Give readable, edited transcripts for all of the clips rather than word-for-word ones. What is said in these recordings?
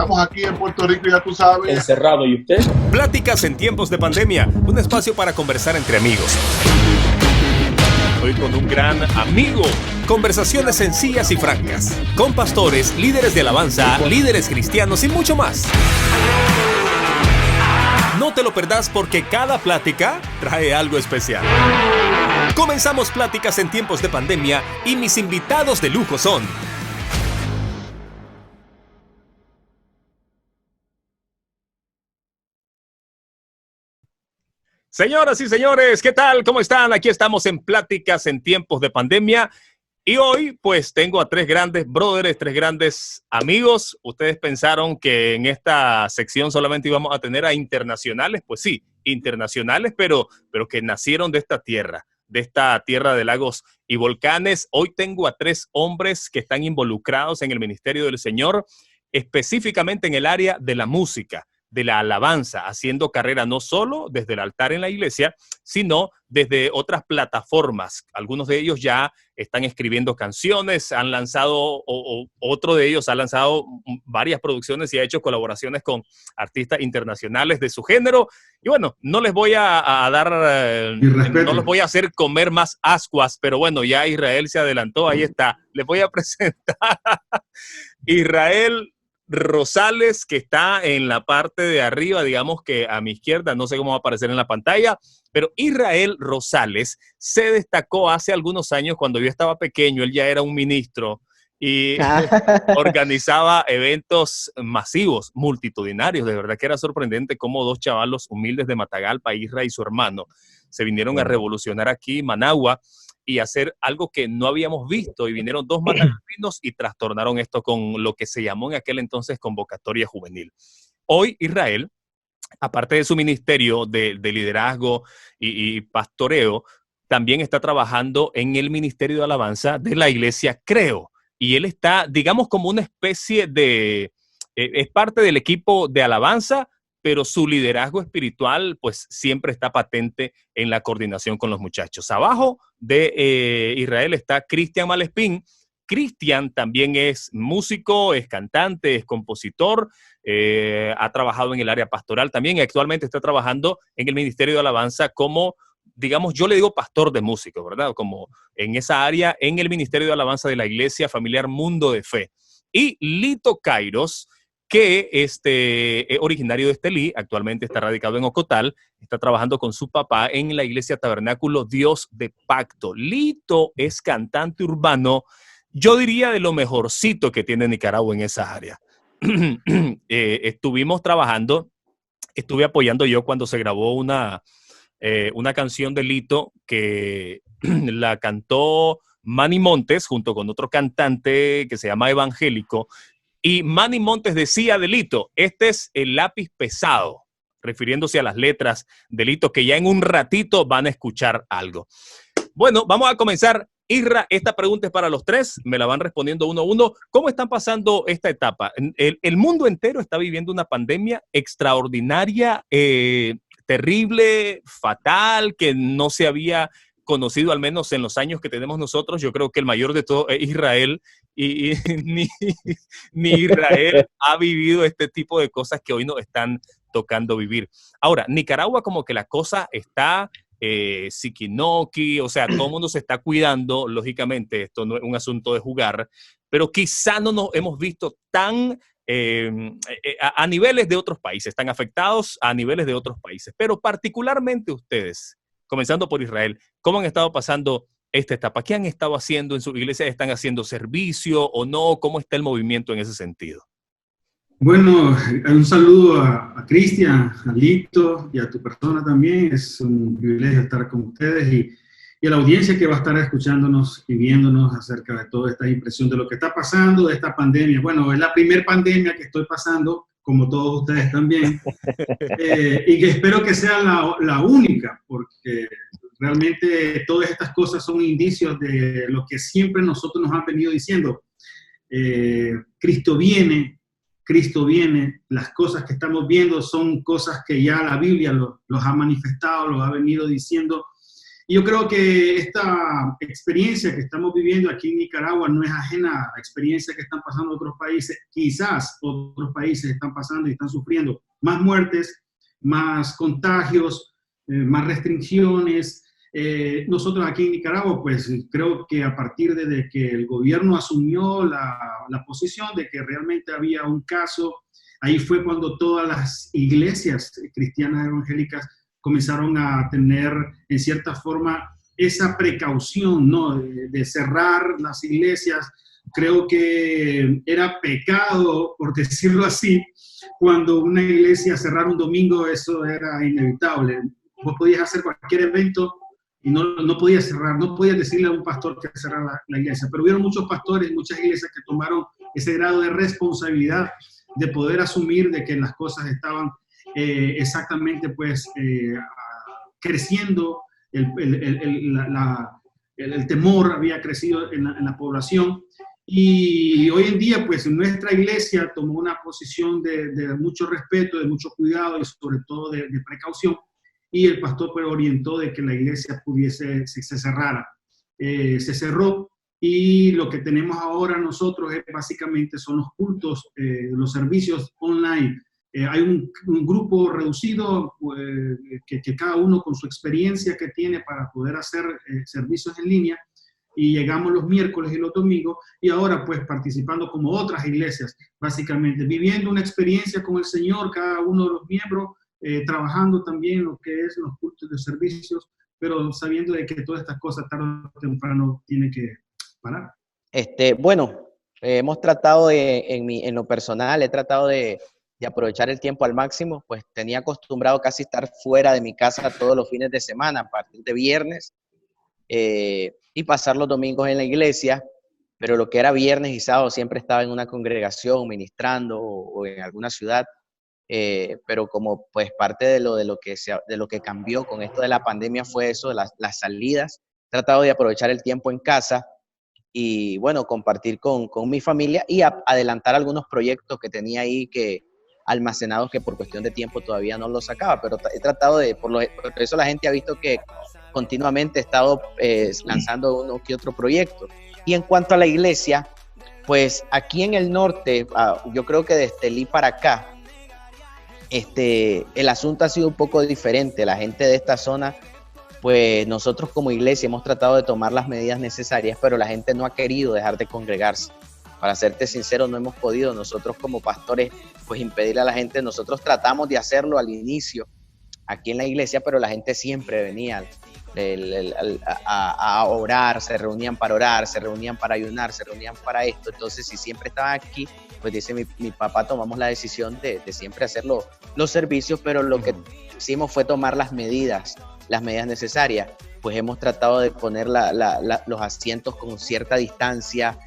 estamos aquí en Puerto Rico, ya tú sabes. Encerrado, ¿y usted? Pláticas en tiempos de pandemia, un espacio para conversar entre amigos. Hoy con un gran amigo. Conversaciones sencillas y francas. Con pastores, líderes de alabanza, líderes cristianos y mucho más. No te lo perdás porque cada plática trae algo especial. Comenzamos Pláticas en tiempos de pandemia y mis invitados de lujo son... Señoras y señores, ¿qué tal? ¿Cómo están? Aquí estamos en Pláticas en tiempos de pandemia. Y hoy, pues, tengo a tres grandes brothers, tres grandes amigos. Ustedes pensaron que en esta sección solamente íbamos a tener a internacionales. Pues sí, internacionales, pero que nacieron de esta tierra de lagos y volcanes. Hoy tengo a tres hombres que están involucrados en el ministerio del Señor, específicamente en el área de la música, de la alabanza, haciendo carrera no solo desde el altar en la iglesia, sino desde otras plataformas. Algunos de ellos ya están escribiendo canciones, han lanzado, otro de ellos ha lanzado varias producciones y ha hecho colaboraciones con artistas internacionales de su género. Y bueno, no les voy a dar, no les voy a hacer comer más ascuas, pero bueno, ya Israel se adelantó, ahí está. Les voy a presentar a Israel Rosales, que está en la parte de arriba, digamos que a mi izquierda, no sé cómo va a aparecer en la pantalla, pero Israel Rosales se destacó hace algunos años cuando yo estaba pequeño. Él ya era un ministro y organizaba eventos masivos, multitudinarios. De verdad que era sorprendente cómo dos chavalos humildes de Matagalpa, Isra y su hermano, se vinieron a revolucionar aquí Managua y hacer algo que no habíamos visto, y vinieron dos matagalpinos y trastornaron esto con lo que se llamó en aquel entonces convocatoria juvenil. Hoy Israel, aparte de su ministerio de liderazgo y pastoreo, también está trabajando en el ministerio de alabanza de la iglesia Creo, y él está, digamos, como una especie de, es parte del equipo de alabanza, pero su liderazgo espiritual pues siempre está patente en la coordinación con los muchachos. Abajo de Israel está Cristian Malespín. Cristian también es músico, es cantante, es compositor, ha trabajado en el área pastoral también y actualmente está trabajando en el Ministerio de Alabanza como, digamos, yo le digo pastor de músicos, ¿verdad? Como en esa área, en el Ministerio de Alabanza de la Iglesia Familiar Mundo de Fe. Y Lito Kairos, que es originario de Estelí, actualmente está radicado en Ocotal, está trabajando con su papá en la iglesia Tabernáculo Dios de Pacto. Lito es cantante urbano, yo diría de lo mejorcito que tiene Nicaragua en esa área. Estuvimos trabajando, estuve apoyando yo cuando se grabó una canción de Lito que la cantó Manny Montes junto con otro cantante que se llama Evangélico. Y Manny Montes decía de Lito, este es el lápiz pesado, refiriéndose a las letras de Lito, que ya en un ratito van a escuchar algo. Bueno, vamos a comenzar. Isra, esta pregunta es para los tres, me la van respondiendo uno a uno. ¿Cómo están pasando esta etapa? El mundo entero está viviendo una pandemia extraordinaria, terrible, fatal, que no se había conocido, al menos en los años que tenemos nosotros. Yo creo que el mayor de todo es Israel, y ni Israel ha vivido este tipo de cosas que hoy nos están tocando vivir. Ahora, Nicaragua como que la cosa está siquinoqui, o sea, todo el mundo se está cuidando, lógicamente, esto no es un asunto de jugar, pero quizá no nos hemos visto tan a niveles de otros países, tan afectados a niveles de otros países, pero particularmente ustedes, comenzando por Israel, ¿cómo han estado pasando esta etapa? ¿Qué han estado haciendo en sus iglesias? ¿Están haciendo servicio o no? ¿Cómo está el movimiento en ese sentido? Bueno, un saludo a Cristian, a Lito y a tu persona también. Es un privilegio estar con ustedes y a la audiencia que va a estar escuchándonos y viéndonos acerca de toda esta impresión de lo que está pasando, de esta pandemia. Bueno, es la primera pandemia que estoy pasando, como todos ustedes también, y que espero que sea la única, porque realmente todas estas cosas son indicios de lo que siempre nosotros nos han venido diciendo. Cristo viene, las cosas que estamos viendo son cosas que ya la Biblia los ha manifestado, los ha venido diciendo, Y yo creo que esta experiencia que estamos viviendo aquí en Nicaragua no es ajena a la experiencia que están pasando otros países. Quizás otros países están pasando y están sufriendo más muertes, más contagios, más restricciones. Nosotros aquí en Nicaragua, pues creo que a partir de que el gobierno asumió la posición de que realmente había un caso, ahí fue cuando todas las iglesias cristianas evangélicas comenzaron a tener, en cierta forma, esa precaución, ¿no? De cerrar las iglesias. Creo que era pecado, por decirlo así, cuando una iglesia cerrara un domingo, eso era inevitable. Vos podías hacer cualquier evento y no podías cerrar, no podías decirle a un pastor que cerrara la iglesia, pero hubieron muchos pastores, muchas iglesias que tomaron ese grado de responsabilidad de poder asumir de que las cosas estaban exactamente pues creciendo, el temor había crecido en la población, y hoy en día pues nuestra iglesia tomó una posición de mucho respeto, de mucho cuidado y sobre todo de precaución, y el pastor pues orientó de que la iglesia se cerrara. Se cerró, y lo que tenemos ahora nosotros es básicamente son los cultos, los servicios online. Hay un grupo reducido que cada uno con su experiencia que tiene para poder hacer servicios en línea, y llegamos los miércoles y los domingos, y ahora pues participando como otras iglesias, básicamente viviendo una experiencia con el Señor, cada uno de los miembros, trabajando también lo que es los cultos de servicios, pero sabiendo de que todas estas cosas tarde o temprano tienen que parar. Bueno, hemos tratado en lo personal, he tratado de aprovechar el tiempo al máximo, pues tenía acostumbrado casi estar fuera de mi casa todos los fines de semana, a partir de viernes, y pasar los domingos en la iglesia, pero lo que era viernes y sábado siempre estaba en una congregación ministrando o en alguna ciudad, pero como pues parte de lo que cambió con esto de la pandemia fue eso, las salidas, he tratado de aprovechar el tiempo en casa y bueno, compartir con mi familia y adelantar algunos proyectos que tenía ahí almacenados que por cuestión de tiempo todavía no los sacaba, pero he tratado por eso la gente ha visto que continuamente he estado lanzando uno que otro proyecto. Y en cuanto a la iglesia, pues aquí en el norte, yo creo que de Estelí para acá, el asunto ha sido un poco diferente. La gente de esta zona, pues nosotros como iglesia hemos tratado de tomar las medidas necesarias, pero la gente no ha querido dejar de congregarse. Para serte sincero, no hemos podido nosotros como pastores pues impedirle a la gente. Nosotros tratamos de hacerlo al inicio aquí en la iglesia, pero la gente siempre venía a orar, se reunían para orar, se reunían para ayunar, se reunían para esto. Entonces, si siempre estaban aquí, pues dice mi papá, tomamos la decisión de siempre hacer los servicios, pero lo que hicimos fue tomar las medidas necesarias. Pues hemos tratado de poner los asientos con cierta distancia,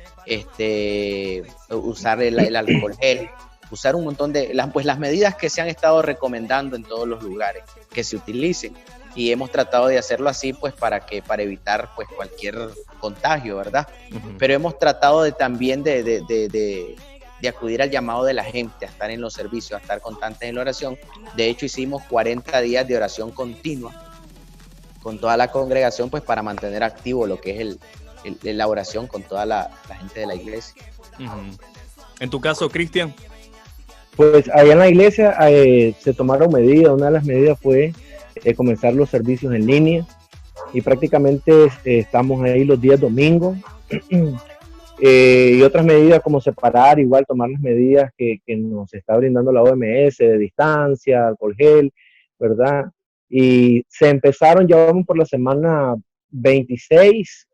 usar el alcohol gel, usar un montón de las medidas que se han estado recomendando en todos los lugares que se utilicen, y hemos tratado de hacerlo así pues para evitar pues cualquier contagio, ¿verdad? Pero hemos tratado también de acudir al llamado de la gente a estar en los servicios, a estar constantes en la oración. De hecho, hicimos 40 días de oración continua con toda la congregación, pues para mantener activo lo que es la oración con toda la gente de la iglesia. En tu caso, Cristian. Pues allá en la iglesia se tomaron medidas. Una de las medidas fue comenzar los servicios en línea, y prácticamente estamos ahí los días domingos. Y otras medidas como separar, igual tomar las medidas que nos está brindando la OMS de distancia, alcohol gel, ¿verdad? Y se empezaron, ya vamos por la semana 26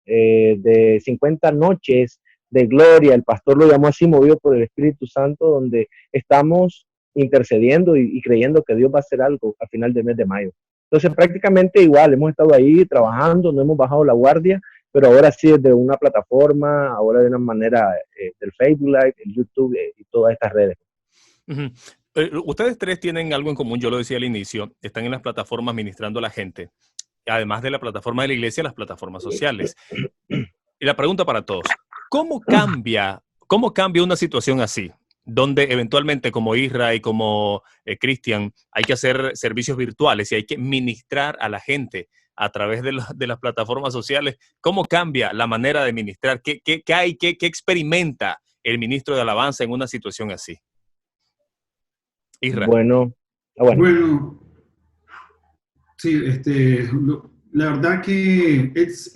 de 50 noches de gloria. El pastor lo llamó así, movido por el Espíritu Santo, donde estamos intercediendo y creyendo que Dios va a hacer algo al final del mes de mayo. Entonces prácticamente igual, hemos estado ahí trabajando, no hemos bajado la guardia, pero ahora sí desde una plataforma, ahora de una manera del Facebook Live, el YouTube y todas estas redes. Ustedes tres tienen algo en común, yo lo decía al inicio, están en las plataformas ministrando a la gente, además de la plataforma de la iglesia, las plataformas sociales. Y la pregunta para todos, ¿cómo cambia una situación así? Donde eventualmente como Isra y como Cristian hay que hacer servicios virtuales y hay que ministrar a la gente a través de las plataformas sociales. ¿Cómo cambia la manera de ministrar? ¿Qué hay? ¿Qué experimenta el ministro de Alabanza en una situación así? Isra. Bueno, Bueno, sí, la verdad que es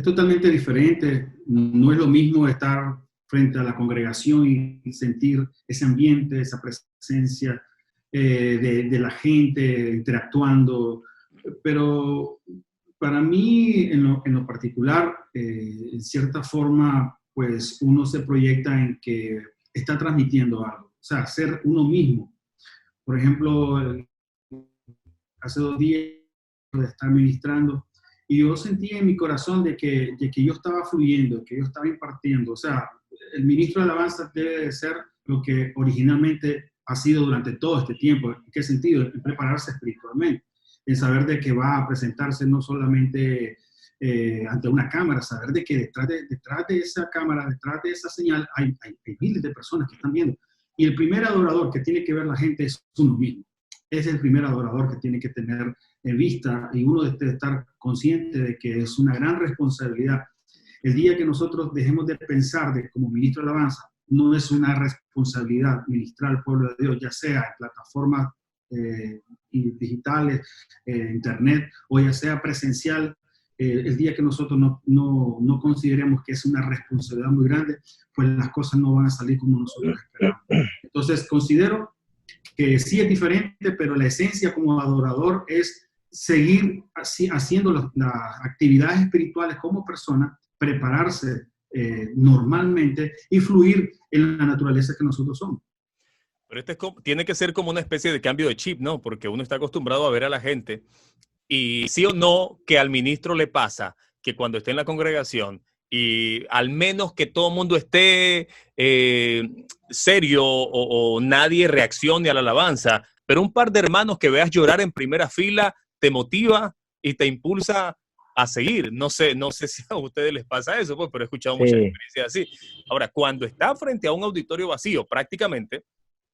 totalmente diferente. No es lo mismo estar frente a la congregación y sentir ese ambiente, esa presencia de la gente interactuando. Pero para mí, en lo particular, en cierta forma, pues uno se proyecta en que está transmitiendo algo. O sea, ser uno mismo. Por ejemplo, hace 2 días de estar ministrando, y yo sentí en mi corazón de que yo estaba fluyendo, que yo estaba impartiendo. O sea, el ministro de alabanza debe de ser lo que originalmente ha sido durante todo este tiempo. ¿En qué sentido? En prepararse espiritualmente, en saber de que va a presentarse no solamente ante una cámara, saber de que detrás de esa cámara, detrás de esa señal, hay miles de personas que están viendo. Y el primer adorador que tiene que ver la gente es uno mismo. Es el primer adorador que tiene que tener en vista, y uno debe estar consciente de que es una gran responsabilidad. El día que nosotros dejemos de pensar de como ministro de alabanza, no es una responsabilidad ministrar al pueblo de Dios, ya sea en plataformas digitales, internet, o ya sea presencial. El día que nosotros no consideremos que es una responsabilidad muy grande, pues las cosas no van a salir como nosotros esperamos. Entonces considero que sí es diferente, pero la esencia como adorador es seguir haciendo las actividades espirituales como persona, prepararse normalmente y fluir en la naturaleza que nosotros somos. Pero tiene que ser como una especie de cambio de chip, ¿no? Porque uno está acostumbrado a ver a la gente y sí o no que al ministro le pasa que cuando esté en la congregación y al menos que todo el mundo esté serio o nadie reaccione a la alabanza, pero un par de hermanos que veas llorar en primera fila te motiva y te impulsa a seguir. No sé si a ustedes les pasa eso, pues, pero he escuchado muchas experiencias así. Ahora, cuando está frente a un auditorio vacío, prácticamente,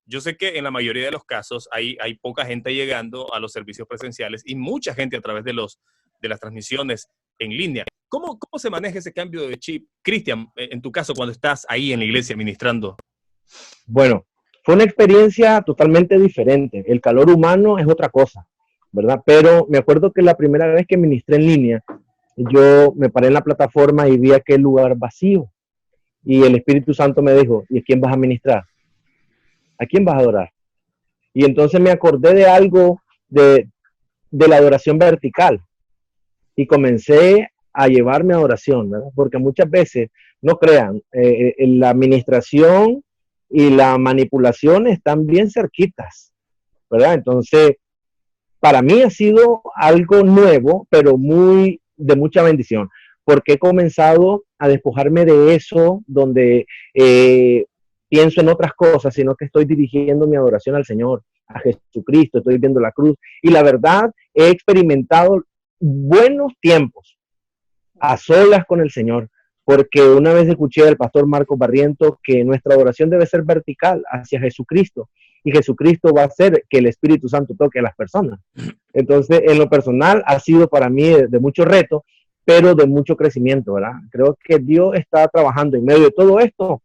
yo sé que en la mayoría de los casos hay poca gente llegando a los servicios presenciales y mucha gente a través de las transmisiones en línea. ¿Cómo se maneja ese cambio de chip? Cristian, en tu caso, cuando estás ahí en la iglesia ministrando. Bueno, fue una experiencia totalmente diferente. El calor humano es otra cosa, ¿verdad? Pero me acuerdo que la primera vez que ministré en línea, yo me paré en la plataforma y vi aquel lugar vacío. Y el Espíritu Santo me dijo, ¿y a quién vas a ministrar? ¿A quién vas a adorar? Y entonces me acordé de algo de la adoración vertical y comencé a llevarme a oración, ¿verdad? Porque muchas veces, no crean, la administración y la manipulación están bien cerquitas, ¿verdad? Entonces, para mí ha sido algo nuevo, pero de mucha bendición, porque he comenzado a despojarme de eso, donde pienso en otras cosas, sino que estoy dirigiendo mi adoración al Señor, a Jesucristo, estoy viendo la cruz. Y la verdad, he experimentado buenos tiempos a solas con el Señor, porque una vez escuché al pastor Marcos Barrientos que nuestra adoración debe ser vertical hacia Jesucristo, y Jesucristo va a hacer que el Espíritu Santo toque a las personas. Entonces, en lo personal, ha sido para mí de mucho reto, pero de mucho crecimiento, ¿verdad? Creo que Dios está trabajando en medio de todo esto.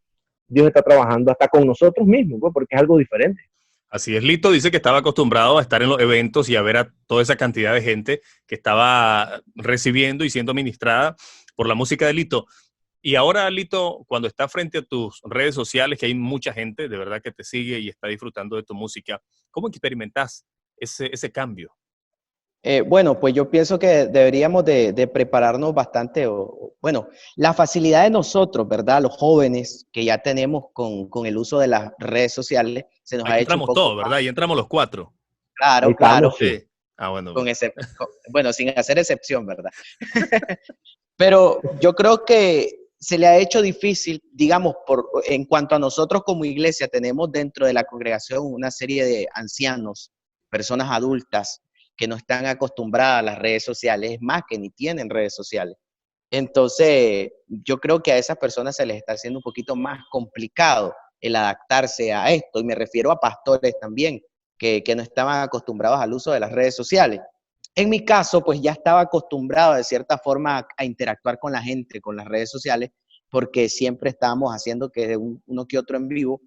Dios está trabajando hasta con nosotros mismos, ¿no? Porque es algo diferente. Así es, Lito dice que estaba acostumbrado a estar en los eventos y a ver a toda esa cantidad de gente que estaba recibiendo y siendo ministrada por la música de Lito. Y ahora, Lito, cuando está frente a tus redes sociales, que hay mucha gente de verdad que te sigue y está disfrutando de tu música, ¿cómo experimentas ese cambio? Bueno, pues yo pienso que deberíamos de prepararnos bastante, bueno, la facilidad de nosotros, ¿verdad? Los jóvenes que ya tenemos con el uso de las redes sociales, se nos ha hecho un entramos poco todos, ¿verdad? Y entramos los 4. Claro, claro. Sí. Bueno. Bueno, sin hacer excepción, ¿verdad? Pero yo creo que se le ha hecho difícil, digamos, en cuanto a nosotros como iglesia, tenemos dentro de la congregación una serie de ancianos, personas adultas, que no están acostumbradas a las redes sociales, es más, que ni tienen redes sociales. Entonces, yo creo que a esas personas se les está haciendo un poquito más complicado el adaptarse a esto, y me refiero a pastores también, que no estaban acostumbrados al uso de las redes sociales. En mi caso, pues ya estaba acostumbrado de cierta forma a interactuar con la gente, con las redes sociales, porque siempre estábamos haciendo que uno que otro en vivo.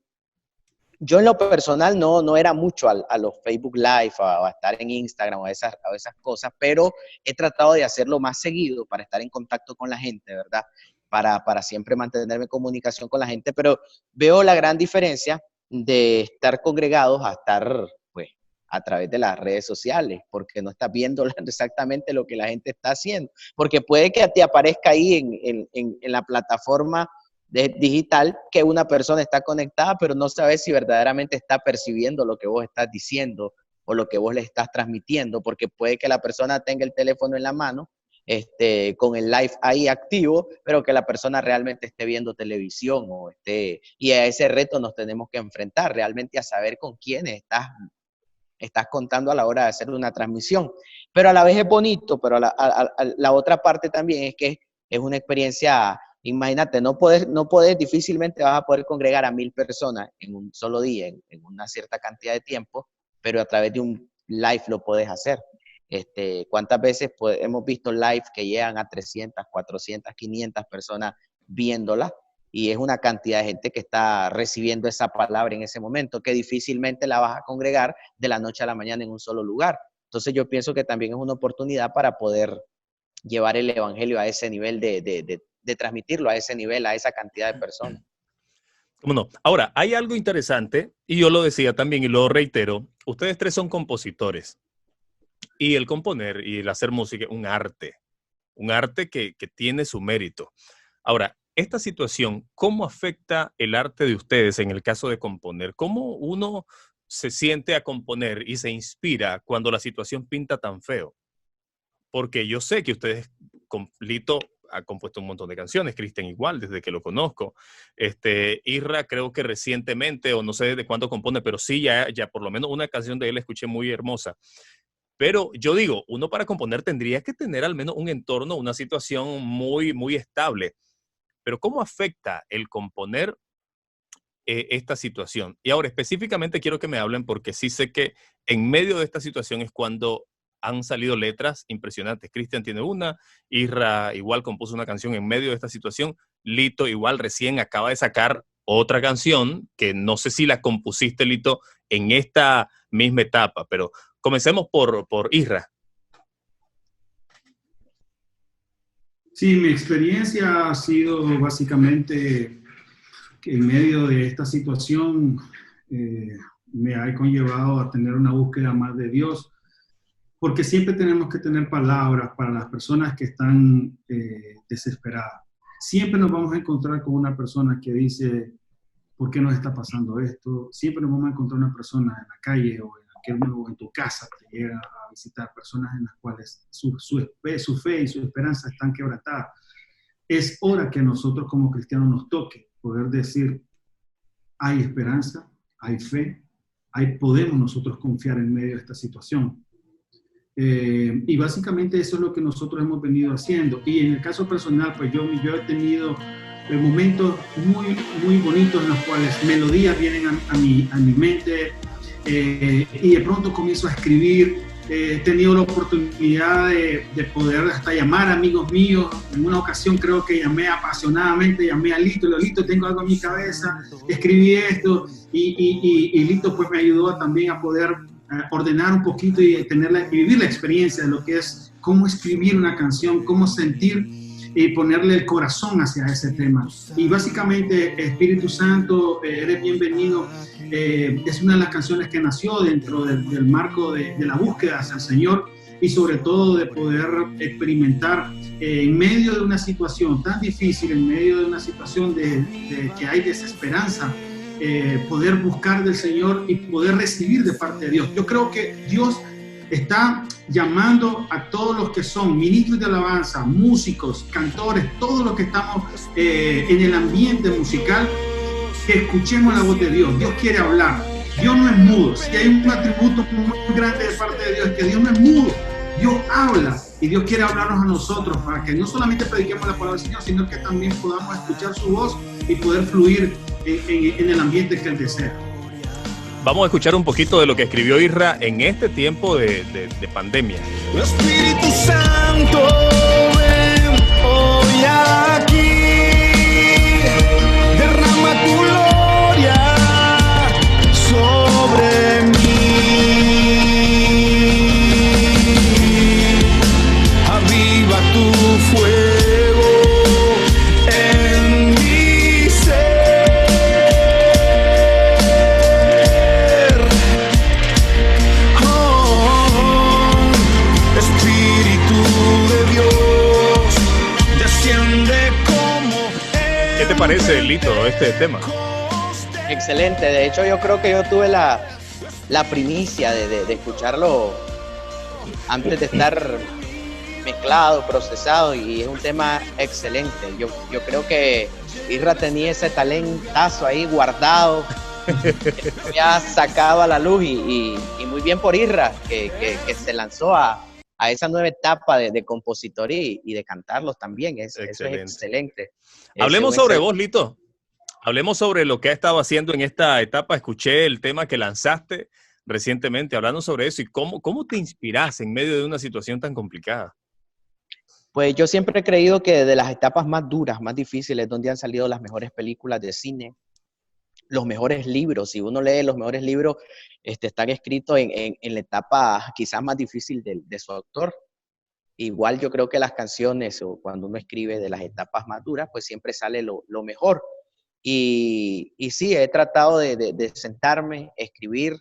Yo en lo personal no era mucho a los Facebook Live, a estar en Instagram o a esas cosas, pero he tratado de hacerlo más seguido para estar en contacto con la gente, ¿verdad? Para siempre mantenerme en comunicación con la gente, pero veo la gran diferencia de estar congregados a estar, pues, a través de las redes sociales, porque no estás viendo exactamente lo que la gente está haciendo, porque puede que te aparezca ahí en la plataforma digital que una persona está conectada, pero no sabes si verdaderamente está percibiendo lo que vos estás diciendo o lo que vos le estás transmitiendo, porque puede que la persona tenga el teléfono en la mano, con el live ahí activo, pero que la persona realmente esté viendo televisión y a ese reto nos tenemos que enfrentar, realmente a saber con quiénes estás contando a la hora de hacer una transmisión. Pero a la vez es bonito, pero la otra parte también es que es una experiencia. Imagínate, no puedes, difícilmente vas a poder congregar a 1000 personas en un solo día, en una cierta cantidad de tiempo, pero a través de un live lo puedes hacer. ¿Cuántas veces hemos visto live que llegan a 300, 400, 500 personas viéndola? Y es una cantidad de gente que está recibiendo esa palabra en ese momento, que difícilmente la vas a congregar de la noche a la mañana en un solo lugar. Entonces yo pienso que también es una oportunidad para poder llevar el evangelio a ese nivel de transmitirlo a ese nivel, a esa cantidad de personas. ¿Cómo no? Ahora, hay algo interesante, y yo lo decía también y lo reitero, ustedes tres son compositores, y el componer y el hacer música es un arte que tiene su mérito. Ahora, esta situación, ¿cómo afecta el arte de ustedes en el caso de componer? ¿Cómo uno se siente a componer y se inspira cuando la situación pinta tan feo? Porque yo sé que ustedes, Lito ha compuesto un montón de canciones, Cristian igual, desde que lo conozco. Isra creo que recientemente, o no sé desde cuándo compone, pero sí, ya por lo menos una canción de él escuché muy hermosa. Pero yo digo, uno para componer tendría que tener al menos un entorno, una situación muy, muy estable. Pero ¿cómo afecta el componer esta situación? Y ahora específicamente quiero que me hablen, porque sí sé que en medio de esta situación es cuando han salido letras impresionantes. Cristian tiene una, Isra igual compuso una canción en medio de esta situación, Lito igual recién acaba de sacar otra canción, que no sé si la compusiste, Lito, en esta misma etapa, pero comencemos por Isra. Sí, mi experiencia ha sido básicamente que en medio de esta situación me ha conllevado a tener una búsqueda más de Dios, porque siempre tenemos que tener palabras para las personas que están desesperadas. Siempre nos vamos a encontrar con una persona que dice, ¿por qué nos está pasando esto? Siempre nos vamos a encontrar una persona en la calle o en tu casa, te llega a visitar personas en las cuales su fe y su esperanza están quebrantadas. Es hora que a nosotros como cristianos nos toque poder decir, hay esperanza, hay fe, podemos nosotros confiar en medio de esta situación. Y básicamente eso es lo que nosotros hemos venido haciendo. Y en el caso personal, pues yo he tenido momentos muy, muy bonitos en los cuales melodías vienen a mi mente y de pronto comienzo a escribir. He tenido la oportunidad de poder hasta llamar a amigos míos. En una ocasión creo que llamé apasionadamente, llamé a Lito, Lito, tengo algo en mi cabeza, escribí esto y Lito pues me ayudó también a poder ordenar un poquito y vivir la experiencia de lo que es cómo escribir una canción, cómo sentir y ponerle el corazón hacia ese tema. Y básicamente Espíritu Santo, eres bienvenido, es una de las canciones que nació dentro del marco de la búsqueda hacia el Señor y sobre todo de poder experimentar en medio de una situación tan difícil, en medio de una situación de que hay desesperanza, poder buscar del Señor y poder recibir de parte de Dios. Yo creo que Dios está llamando a todos los que son ministros de alabanza, músicos, cantores, todos los que estamos en el ambiente musical, que escuchemos la voz de Dios. Dios quiere hablar. Dios no es mudo. Si hay un atributo muy grande de parte de Dios, es que Dios no es mudo. Dios habla y Dios quiere hablarnos a nosotros para que no solamente prediquemos la palabra del Señor, sino que también podamos escuchar su voz y poder fluir en el ambiente que Él desea. Vamos a escuchar un poquito de lo que escribió Isra en este tiempo de pandemia. Espíritu Santo, ven hoy aquí, derrama tu gloria sobre mí, aviva tu fuego en mi ser, Espíritu de Dios, desciende como ¿Qué te parece, Lito, este tema? Excelente, de hecho yo creo que yo tuve la primicia de escucharlo antes de estar mezclado, procesado, y es un tema excelente. Yo creo que Isra tenía ese talentazo ahí guardado, que había sacado a la luz, y muy bien por Isra, que se lanzó a esa nueva etapa de compositor y de cantarlos también. Eso es excelente. Hablemos sobre vos, Lito. Hablemos sobre lo que has estado haciendo en esta etapa. Escuché el tema que lanzaste recientemente, hablando sobre eso y cómo te inspiras en medio de una situación tan complicada. Pues yo siempre he creído que de las etapas más duras, más difíciles, donde han salido las mejores películas de cine, los mejores libros. Si uno lee los mejores libros, están escritos en la etapa quizás más difícil de su autor. Igual yo creo que las canciones, o cuando uno escribe de las etapas más duras, pues siempre sale lo mejor. Y sí, he tratado de sentarme, escribir.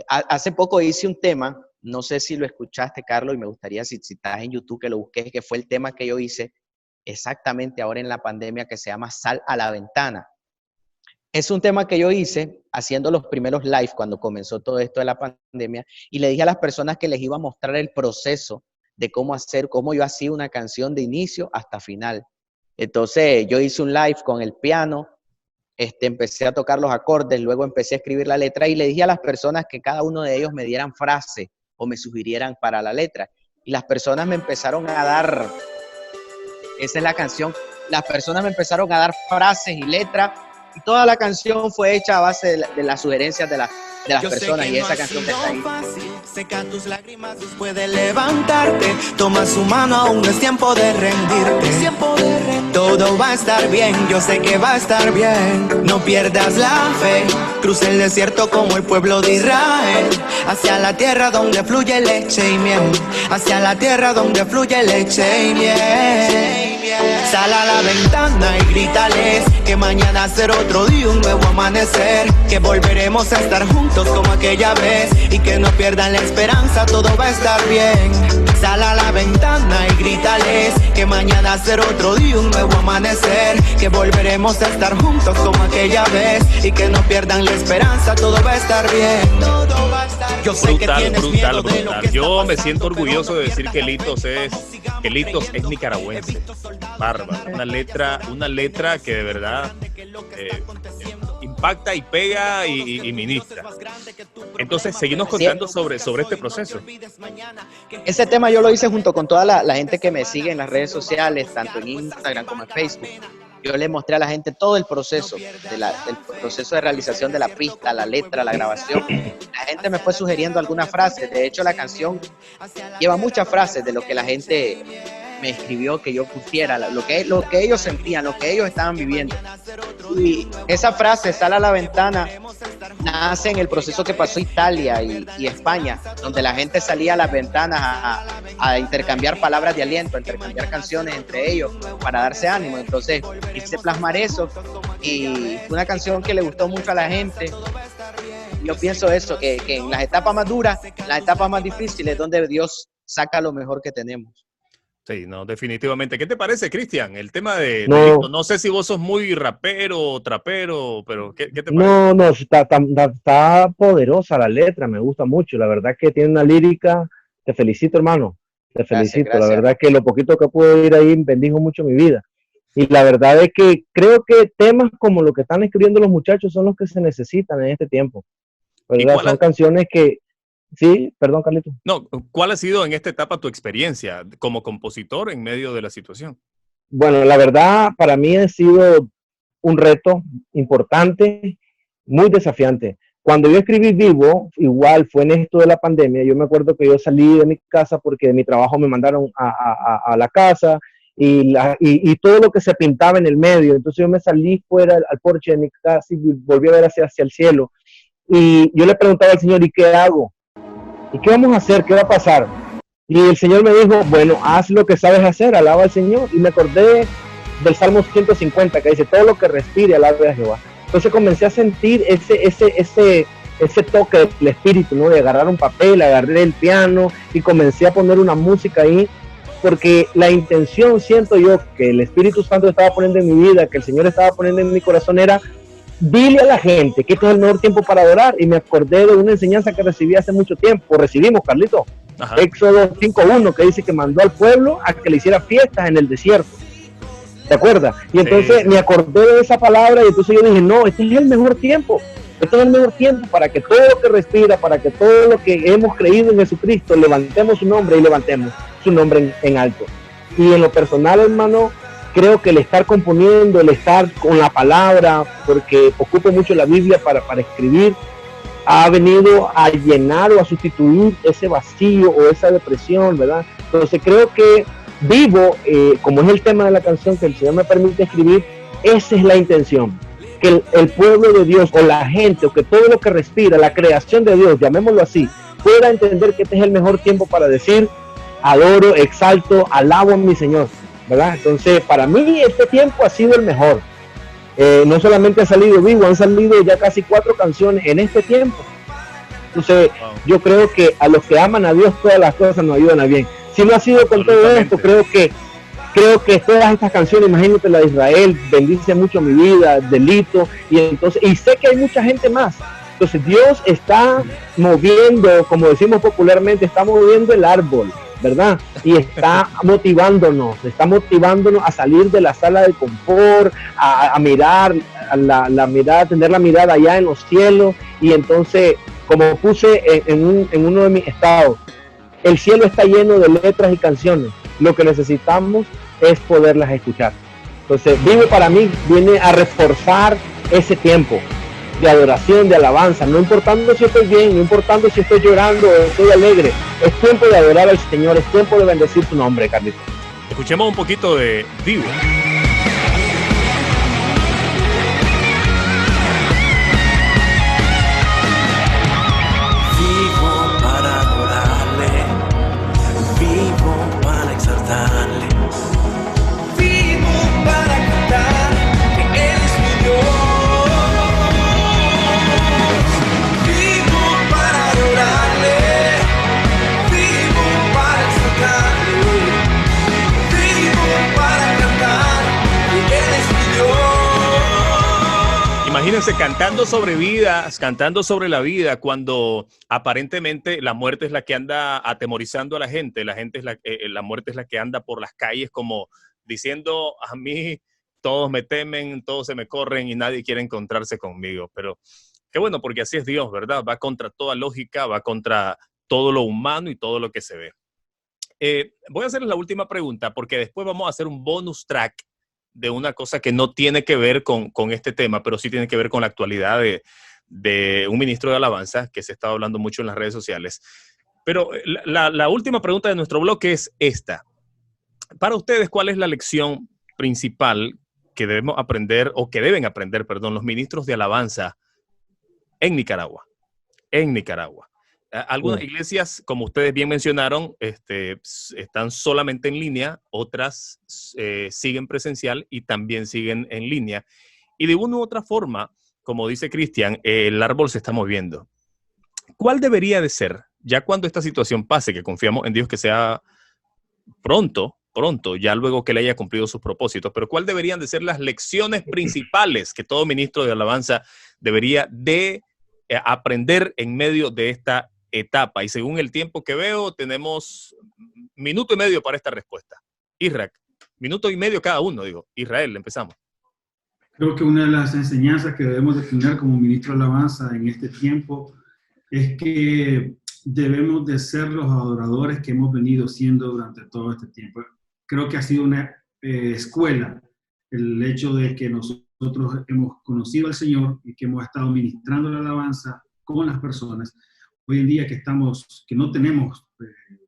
Hace poco hice un tema, no sé si lo escuchaste, Carlos, y me gustaría, si estás en YouTube, que lo busques, que fue el tema que yo hice exactamente ahora en la pandemia, que se llama Sal a la Ventana. Es un tema que yo hice haciendo los primeros live cuando comenzó todo esto de la pandemia, y le dije a las personas que les iba a mostrar el proceso de cómo yo hacía una canción de inicio hasta final. Entonces yo hice un live con el piano, empecé a tocar los acordes, luego empecé a escribir la letra, y le dije a las personas que cada uno de ellos me dieran frase o me sugirieran para la letra. Y las personas me empezaron a dar, esa es la canción, las personas me empezaron a dar frases y letras, y toda la canción fue hecha a base de las sugerencias de las personas, y esa canción que está ahí. Seca tus lágrimas después de levantarte. Toma su mano, aún es tiempo de rendirte. Todo va a estar bien, yo sé que va a estar bien. No pierdas la fe. Cruza el desierto como el pueblo de Israel, hacia la tierra donde fluye leche y miel, hacia la tierra donde fluye leche y miel. Sal a la ventana y grítales que mañana será otro día, un nuevo amanecer, que volveremos a estar juntos como aquella vez, y que no pierdan la esperanza, todo va a estar bien. Sal a la ventana y grítales que mañana será otro día, un nuevo amanecer, que volveremos a estar juntos como aquella vez, y que no pierdan la esperanza, todo va a estar bien. Todo va a estar. Yo sé que tienes miedo de lo que está Yo me pasando. siento orgulloso de decir que Litos es nicaragüense. Bárbaro. Una letra que de verdad impacta y pega y ministra. Entonces, seguimos contando sobre este proceso. Ese tema yo lo hice junto con toda la gente que me sigue en las redes sociales, tanto en Instagram como en Facebook. Yo le mostré a la gente todo el proceso, del proceso de realización de la pista, la letra, la grabación. La gente me fue sugiriendo algunas frases. De hecho, la canción lleva muchas frases de lo que la gente me escribió que yo pusiera, lo que ellos sentían, lo que ellos estaban viviendo. Y esa frase, sal a la ventana, nace en el proceso que pasó Italia y España, donde la gente salía a las ventanas a intercambiar palabras de aliento, a intercambiar canciones entre ellos para darse ánimo. Entonces quise plasmar eso, y fue una canción que le gustó mucho a la gente. Yo pienso eso, que en las etapas más duras, las etapas más difíciles, es donde Dios saca lo mejor que tenemos. Sí, no, definitivamente. ¿Qué te parece, Cristian? El tema de No. Lito. No sé si vos sos muy rapero o trapero, pero ¿qué te parece? No, está poderosa la letra, me gusta mucho. La verdad que tiene una lírica. Te felicito, hermano. Te felicito. Gracias. La verdad que lo poquito que pude ir ahí bendijo mucho mi vida. Y la verdad es que creo que temas como lo que están escribiendo los muchachos son los que se necesitan en este tiempo. ¿Verdad? Son canciones que... Sí, perdón, Carlito. No, ¿cuál ha sido en esta etapa tu experiencia como compositor en medio de la situación? Bueno, la verdad para mí ha sido un reto importante, muy desafiante. Cuando yo escribí Vivo, igual fue en esto de la pandemia. Yo me acuerdo que yo salí de mi casa porque de mi trabajo me mandaron a la casa y todo lo que se pintaba en el medio. Entonces yo me salí fuera al porche de mi casa y volví a ver hacia el cielo. Y yo le preguntaba al Señor, ¿y qué hago? ¿Y qué vamos a hacer? ¿Qué va a pasar? Y el Señor me dijo, bueno, haz lo que sabes hacer, alaba al Señor. Y me acordé del Salmo 150 que dice, todo lo que respire, alabe a Jehová. Entonces comencé a sentir ese toque del Espíritu, ¿no? De agarrar un papel, agarré el piano y comencé a poner una música ahí, porque la intención, siento yo, que el Espíritu Santo estaba poniendo en mi vida, que el Señor estaba poniendo en mi corazón era, dile a la gente que este es el mejor tiempo para adorar. Y me acordé de una enseñanza que recibí hace mucho tiempo, recibimos, Carlito, Ajá. Éxodo 5.1, que dice que mandó al pueblo a que le hiciera fiestas en el desierto. ¿Te acuerdas? Y entonces me acordé de esa palabra y entonces yo dije, no, este es el mejor tiempo. Este es el mejor tiempo para que todo lo que respira, para que todo lo que hemos creído en Jesucristo, levantemos su nombre y levantemos su nombre en alto. Y en lo personal, hermano, creo que el estar componiendo, el estar con la palabra, porque ocupo mucho la Biblia para escribir, ha venido a llenar o a sustituir ese vacío o esa depresión, ¿verdad? Entonces creo que Vivo, como es el tema de la canción que el Señor me permite escribir, esa es la intención, que el pueblo de Dios o la gente o que todo lo que respira, la creación de Dios, llamémoslo así, pueda entender que este es el mejor tiempo para decir, adoro, exalto, alabo a mi Señor, ¿verdad? Entonces para mí este tiempo ha sido el mejor. No solamente ha salido Vivo, han salido ya casi 4 canciones en este tiempo. Entonces yo creo que a los que aman a Dios todas las cosas nos ayudan a bien. Si no ha sido con todo esto, creo que todas estas canciones, imagínate la de Israel, bendice mucho mi vida, Delito, y sé que hay mucha gente más. Entonces Dios está moviendo, como decimos popularmente, está moviendo el árbol, ¿verdad? Y está motivándonos a salir de la sala de confort, a mirar, la mirada, tener la mirada allá en los cielos. Y entonces, como puse en uno de mis estados, el cielo está lleno de letras y canciones. Lo que necesitamos es poderlas escuchar. Entonces, Vivo para mí viene a reforzar ese tiempo de adoración, de alabanza, no importando si estoy bien, no importando si estoy llorando o estoy alegre. Es tiempo de adorar al Señor, es tiempo de bendecir su nombre, Carlito. Escuchemos un poquito de Vivo. Imagínense cantando sobre vidas, cantando sobre la vida, cuando aparentemente la muerte es la que anda atemorizando a la gente es la muerte es la que anda por las calles como diciendo, a mí todos me temen, todos se me corren y nadie quiere encontrarse conmigo. Pero qué bueno, porque así es Dios, ¿verdad? Va contra toda lógica, va contra todo lo humano y todo lo que se ve. Voy a hacerles la última pregunta porque después vamos a hacer un bonus track de una cosa que no tiene que ver con este tema, pero sí tiene que ver con la actualidad de un ministro de alabanza que se está hablando mucho en las redes sociales. Pero la última pregunta de nuestro bloque es esta. Para ustedes, ¿cuál es la lección principal que debemos aprender, o que deben aprender, perdón, los ministros de alabanza en Nicaragua? En Nicaragua. Algunas iglesias, como ustedes bien mencionaron, están solamente en línea, otras siguen presencial y también siguen en línea. Y de una u otra forma, como dice Cristian, el árbol se está moviendo. ¿Cuál debería de ser, ya cuando esta situación pase, que confiamos en Dios que sea pronto, ya luego que Él haya cumplido sus propósitos, pero cuál deberían de ser las lecciones principales que todo ministro de alabanza debería de aprender en medio de esta etapa? Y según el tiempo que veo, tenemos 1 minuto y medio para esta respuesta. Israel, 1 minuto y medio cada uno, digo. Israel, empezamos. Creo que una de las enseñanzas que debemos de tener como ministro de alabanza en este tiempo es que debemos de ser los adoradores que hemos venido siendo durante todo este tiempo. Creo que ha sido una escuela el hecho de que nosotros hemos conocido al Señor y que hemos estado ministrando la alabanza con las personas. Hoy en día que no tenemos,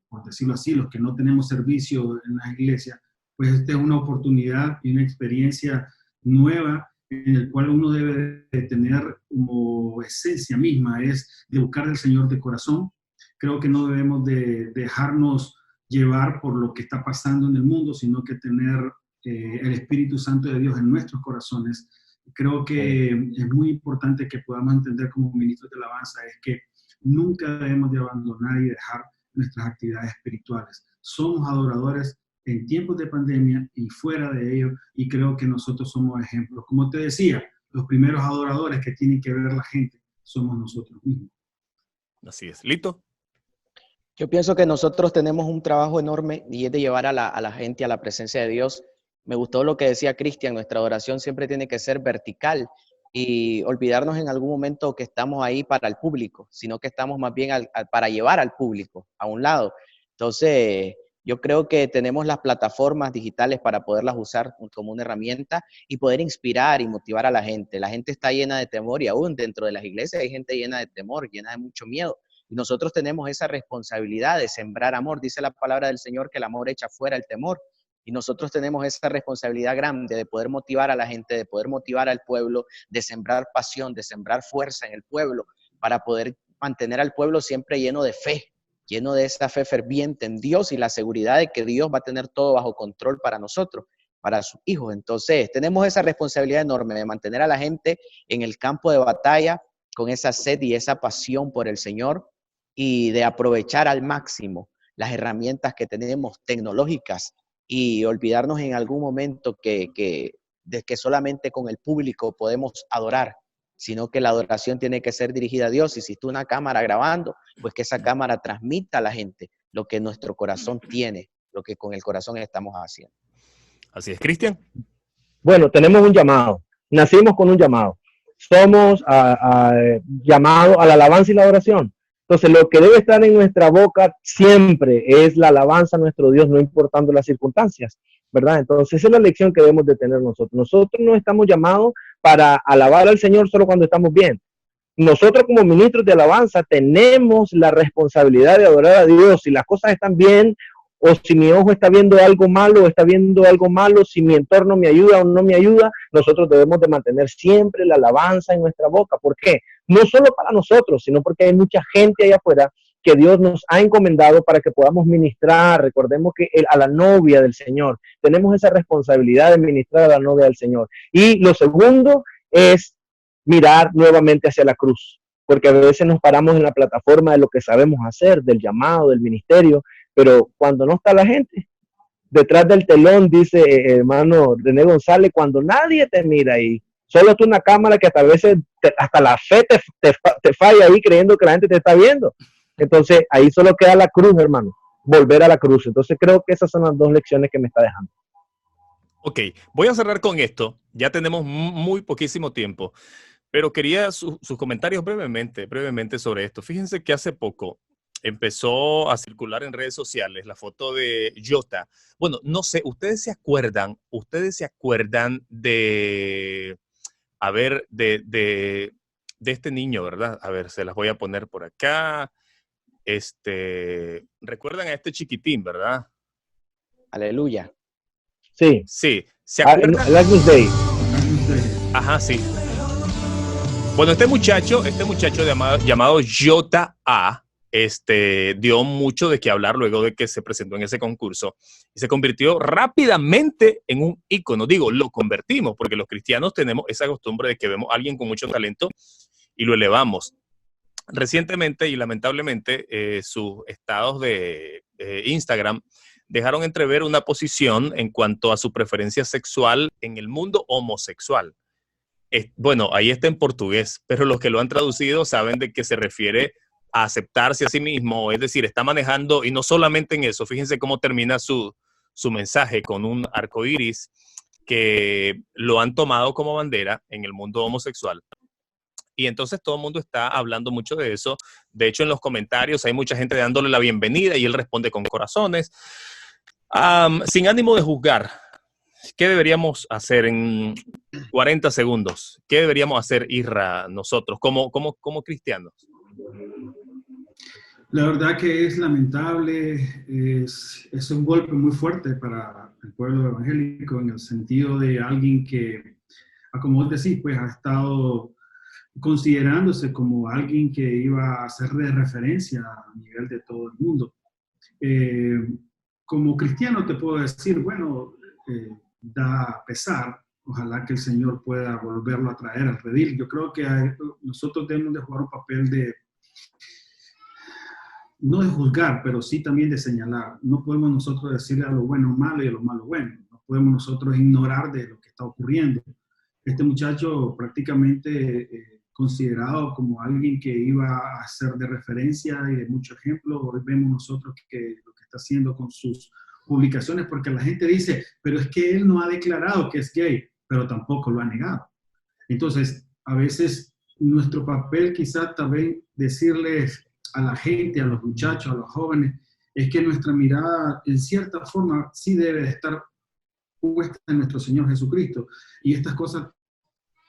por decirlo así, los que no tenemos servicio en las iglesias, pues esta es una oportunidad y una experiencia nueva en el cual uno debe de tener como esencia misma, es de buscar al Señor de corazón. Creo que no debemos de dejarnos llevar por lo que está pasando en el mundo, sino que tener el Espíritu Santo de Dios en nuestros corazones. Creo que es muy importante que podamos entender como ministros de alabanza, es que nunca debemos de abandonar y dejar nuestras actividades espirituales. Somos adoradores en tiempos de pandemia y fuera de ello, y creo que nosotros somos ejemplos. Como te decía, los primeros adoradores que tienen que ver la gente somos nosotros mismos. Así es. ¿Lito? Yo pienso que nosotros tenemos un trabajo enorme y es de llevar a la gente a la presencia de Dios. Me gustó lo que decía Cristian, nuestra adoración siempre tiene que ser vertical y olvidarnos en algún momento que estamos ahí para el público, sino que estamos más bien para llevar al público a un lado. Entonces, yo creo que tenemos las plataformas digitales para poderlas usar como una herramienta y poder inspirar y motivar a la gente. La gente está llena de temor y aún dentro de las iglesias hay gente llena de temor, llena de mucho miedo. Y nosotros tenemos esa responsabilidad de sembrar amor. Dice la palabra del Señor que el amor echa fuera el temor. Y nosotros tenemos esa responsabilidad grande de poder motivar a la gente, de poder motivar al pueblo, de sembrar pasión, de sembrar fuerza en el pueblo, para poder mantener al pueblo siempre lleno de fe, lleno de esa fe ferviente en Dios y la seguridad de que Dios va a tener todo bajo control para nosotros, para sus hijos. Entonces, tenemos esa responsabilidad enorme de mantener a la gente en el campo de batalla con esa sed y esa pasión por el Señor y de aprovechar al máximo las herramientas que tenemos tecnológicas y olvidarnos en algún momento de que solamente con el público podemos adorar, sino que la adoración tiene que ser dirigida a Dios. Y si está una cámara grabando, pues que esa cámara transmita a la gente lo que nuestro corazón tiene, lo que con el corazón estamos haciendo. Así es, Cristian. Bueno, tenemos un llamado. Nacimos con un llamado. Somos llamados a la alabanza y la adoración. Entonces, lo que debe estar en nuestra boca siempre es la alabanza a nuestro Dios, no importando las circunstancias, ¿verdad? Entonces, esa es la lección que debemos de tener nosotros. Nosotros no estamos llamados para alabar al Señor solo cuando estamos bien. Nosotros como ministros de alabanza tenemos la responsabilidad de adorar a Dios. Si las cosas están bien, o si mi ojo está viendo algo malo, o está viendo algo malo, si mi entorno me ayuda o no me ayuda, nosotros debemos de mantener siempre la alabanza en nuestra boca. ¿Por qué? No solo para nosotros, sino porque hay mucha gente allá afuera que Dios nos ha encomendado para que podamos ministrar. Recordemos que a la novia del Señor, tenemos esa responsabilidad de ministrar a la novia del Señor. Y lo segundo es mirar nuevamente hacia la cruz, porque a veces nos paramos en la plataforma de lo que sabemos hacer, del llamado, del ministerio, pero cuando no está la gente, detrás del telón, dice hermano René González, cuando nadie te mira ahí, solo tú una cámara que hasta a veces, hasta la fe te falla ahí creyendo que la gente te está viendo. Entonces, ahí solo queda la cruz, hermano, volver a la cruz. Entonces, creo que esas son las dos lecciones que me está dejando. Ok, voy a cerrar con esto. Ya tenemos muy poquísimo tiempo, pero quería sus comentarios brevemente sobre esto. Fíjense que hace poco empezó a circular en redes sociales la foto de Jota. Bueno, no sé, ustedes se acuerdan de, a ver, de este niño, ¿verdad? A ver, se las voy a poner por acá. Recuerdan a este chiquitín, ¿verdad? Aleluya. Sí. Sí, ¿se acuerdan? El Agnus Dei. Ajá, sí. Bueno, este muchacho llamado Jota A, dio mucho de qué hablar luego de que se presentó en ese concurso y se convirtió rápidamente en un ícono. Digo, lo convertimos porque los cristianos tenemos esa costumbre de que vemos a alguien con mucho talento y lo elevamos. Recientemente y lamentablemente sus estados de Instagram dejaron entrever una posición en cuanto a su preferencia sexual en el mundo homosexual. Bueno, ahí está en portugués, pero los que lo han traducido saben de qué se refiere a aceptarse a sí mismo, es decir, está manejando, y no solamente en eso, fíjense cómo termina su mensaje con un arco iris que lo han tomado como bandera en el mundo homosexual. Y entonces todo el mundo está hablando mucho de eso. De hecho, en los comentarios hay mucha gente dándole la bienvenida y él responde con corazones. Sin ánimo de juzgar, ¿Qué deberíamos hacer en 40 segundos? ¿Qué deberíamos hacer, Isra, nosotros, como cristianos? La verdad que es lamentable, es un golpe muy fuerte para el pueblo evangélico en el sentido de alguien que, como vos decís, pues ha estado considerándose como alguien que iba a ser de referencia a nivel de todo el mundo. Como cristiano te puedo decir, bueno, da pesar, ojalá que el Señor pueda volverlo a traer al redil. Yo creo que nosotros debemos de jugar un papel de, no de juzgar, pero sí también de señalar. No podemos nosotros decirle a lo bueno malo y a lo malo bueno. No podemos nosotros ignorar de lo que está ocurriendo. Este muchacho prácticamente considerado como alguien que iba a ser de referencia y de mucho ejemplo, hoy vemos nosotros que lo que está haciendo con sus publicaciones, porque la gente dice, pero es que él no ha declarado que es gay, pero tampoco lo ha negado. Entonces, a veces nuestro papel quizás también decirles a la gente, a los muchachos, a los jóvenes, es que nuestra mirada en cierta forma sí debe de estar puesta en nuestro Señor Jesucristo. Y estas cosas,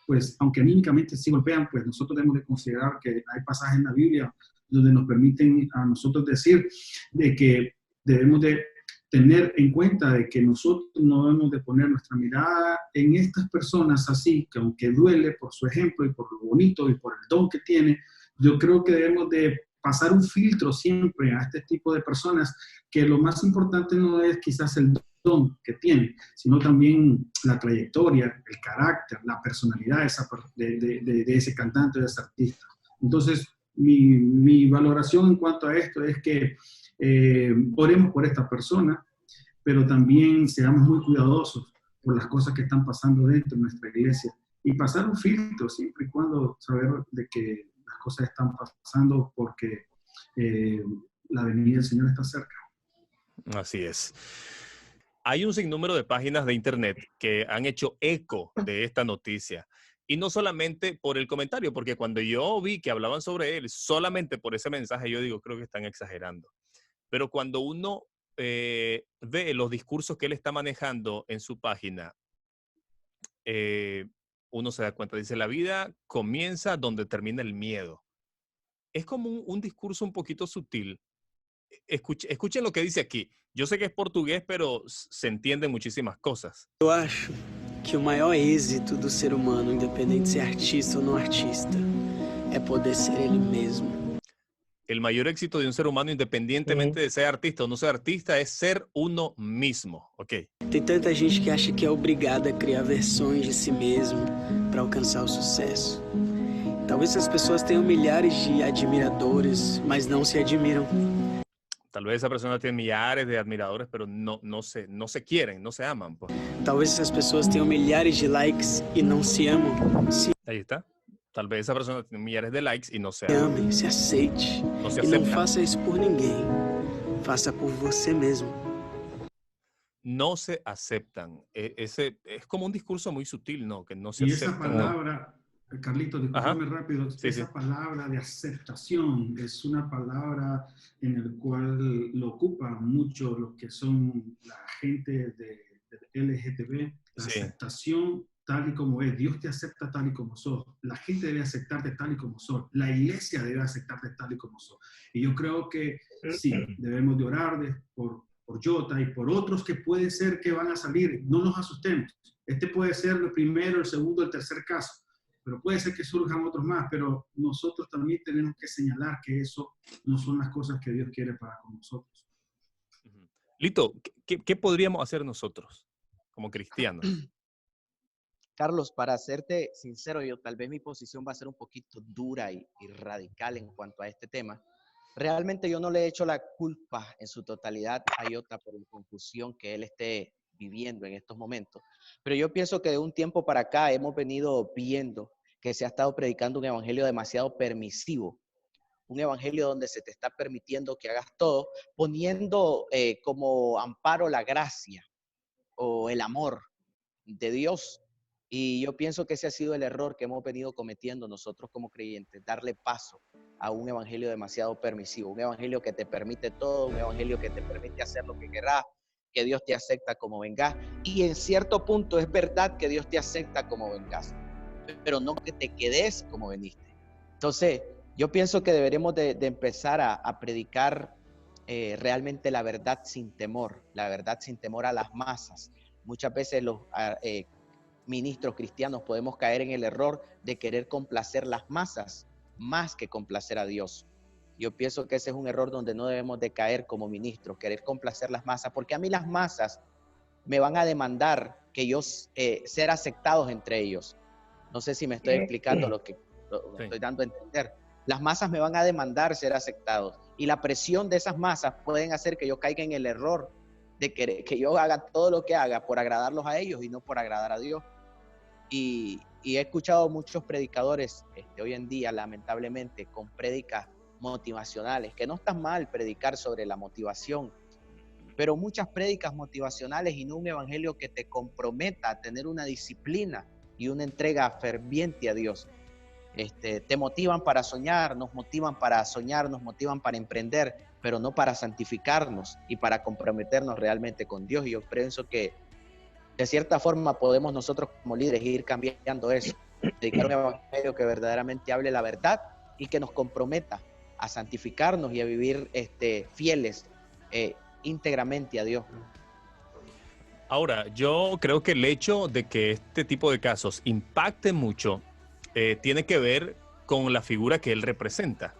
pues, aunque anímicamente sí golpean, pues nosotros debemos de considerar que hay pasajes en la Biblia donde nos permiten a nosotros decir de que debemos de tener en cuenta de que nosotros no debemos de poner nuestra mirada en estas personas así, que aunque duele por su ejemplo y por lo bonito y por el don que tiene, yo creo que debemos de pasar un filtro siempre a este tipo de personas, que lo más importante no es quizás el don que tiene, sino también la trayectoria, el carácter, la personalidad de ese cantante, de ese artista. Entonces, mi valoración en cuanto a esto es que oremos por esta persona, pero también seamos muy cuidadosos por las cosas que están pasando dentro de nuestra iglesia y pasar un filtro siempre y cuando saber de que las cosas están pasando porque la venida del Señor está cerca. Así es. Hay un sinnúmero de páginas de internet que han hecho eco de esta noticia. Y no solamente por el comentario, porque cuando yo vi que hablaban sobre él, solamente por ese mensaje, yo digo, creo que están exagerando. Pero cuando uno ve los discursos que él está manejando en su página, uno se da cuenta. Dice, la vida comienza donde termina el miedo. Es como un discurso un poquito sutil. Escuchen lo que dice aquí. Yo sé que es portugués, pero se entienden muchísimas cosas. Eu acho que o maior êxito do ser humano, independente de ser artista ou não artista, é poder ser ele mesmo. El mayor éxito de un ser humano, independientemente de ser artista o no ser artista, es ser uno mismo. Ok. Tem tanta gente que acha que é obrigada a criar versões de si mesmo para alcançar o sucesso. Talvez as pessoas tenham milhares de admiradores, mas não se admiram. Tal vez esa persona tiene millares de admiradores, pero no se quieren, no se aman. Pues. Talvez essas pessoas tenham milhares de likes e não se amam. Se Ahí está. Tal vez esa persona tiene millares de likes y no se ama. amem, se aceite. No se E não acepta. faça isso por ninguém. Faça por você mesmo. No se aceptan. Es como un discurso muy sutil, ¿no? Que no se Y esa aceptan. ¿no? palabra, Carlitos, discúlpame rápido, Sí, esa sí. palabra de aceptación es una palabra en la cual lo ocupan mucho los que son la gente de LGTB, la Sí. aceptación tal y como es. Dios te acepta tal y como sos. La gente debe aceptarte tal y como sos. La iglesia debe aceptarte tal y como sos. Y yo creo que sí, debemos de orar por Jota y por otros que puede ser que van a salir. No nos asustemos. Este puede ser el primero, el segundo, el tercer caso. Pero puede ser que surjan otros más, pero nosotros también tenemos que señalar que eso no son las cosas que Dios quiere para con nosotros. Lito, ¿qué podríamos hacer nosotros como cristianos? Carlos, para serte sincero, yo tal vez mi posición va a ser un poquito dura y radical en cuanto a este tema. Realmente yo no le he hecho la culpa en su totalidad a Jota por la confusión que él esté viviendo en estos momentos. Pero yo pienso que de un tiempo para acá hemos venido viendo que se ha estado predicando un evangelio demasiado permisivo, un evangelio donde se te está permitiendo que hagas todo, poniendo como amparo la gracia o el amor de Dios. Y yo pienso que ese ha sido el error que hemos venido cometiendo nosotros como creyentes, darle paso a un evangelio demasiado permisivo, un evangelio que te permite todo, un evangelio que te permite hacer lo que querás, que Dios te acepta como vengas. Y en cierto punto es verdad que Dios te acepta como vengas, pero no que te quedes como veniste. Entonces, yo pienso que deberemos de empezar a predicar realmente la verdad sin temor a las masas. Muchas veces los ministros cristianos podemos caer en el error de querer complacer las masas más que complacer a Dios. Yo pienso que ese es un error donde no debemos de caer como ministros, querer complacer las masas, porque a mí las masas me van a demandar que yo ser aceptados entre ellos. No sé si me estoy explicando lo que estoy dando a entender. Las masas me van a demandar ser aceptados y la presión de esas masas pueden hacer que yo caiga en el error de que yo haga todo lo que haga por agradarlos a ellos y no por agradar a Dios. Y he escuchado muchos predicadores hoy en día, lamentablemente, con prédicas motivacionales, que no está mal predicar sobre la motivación, pero muchas prédicas motivacionales y no un evangelio que te comprometa a tener una disciplina y una entrega ferviente a Dios. Te motivan para soñar, nos motivan para emprender, pero no para santificarnos y para comprometernos realmente con Dios. Y yo pienso que de cierta forma podemos nosotros como líderes ir cambiando eso, dedicar un evangelio que verdaderamente hable la verdad y que nos comprometa a santificarnos y a vivir fieles íntegramente a Dios. Ahora, yo creo que el hecho de que este tipo de casos impacte mucho tiene que ver con la figura que él representa.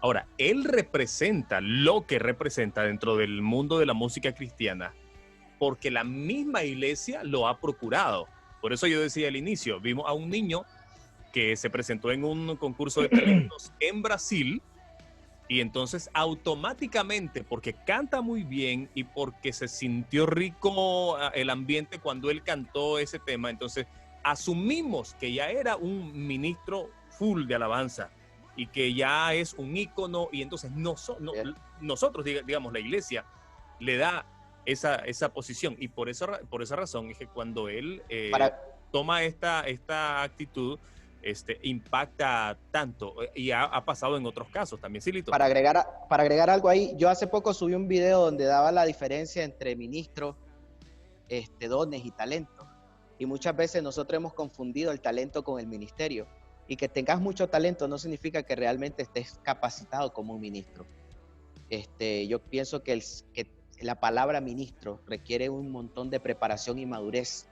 Ahora, él representa lo que representa dentro del mundo de la música cristiana porque la misma iglesia lo ha procurado. Por eso yo decía al inicio, vimos a un niño que se presentó en un concurso de talentos en Brasil y entonces automáticamente, porque canta muy bien y porque se sintió rico el ambiente cuando él cantó ese tema, entonces asumimos que ya era un ministro full de alabanza y que ya es un ícono y entonces nosotros, digamos, la iglesia le da esa posición y por esa razón es que cuando él toma esta actitud, impacta tanto y ha pasado en otros casos también, Silito. Para agregar algo ahí, yo hace poco subí un video donde daba la diferencia entre ministros, dones y talentos. Y muchas veces nosotros hemos confundido el talento con el ministerio. Y que tengas mucho talento no significa que realmente estés capacitado como un ministro. Yo pienso que la palabra ministro requiere un montón de preparación y madurez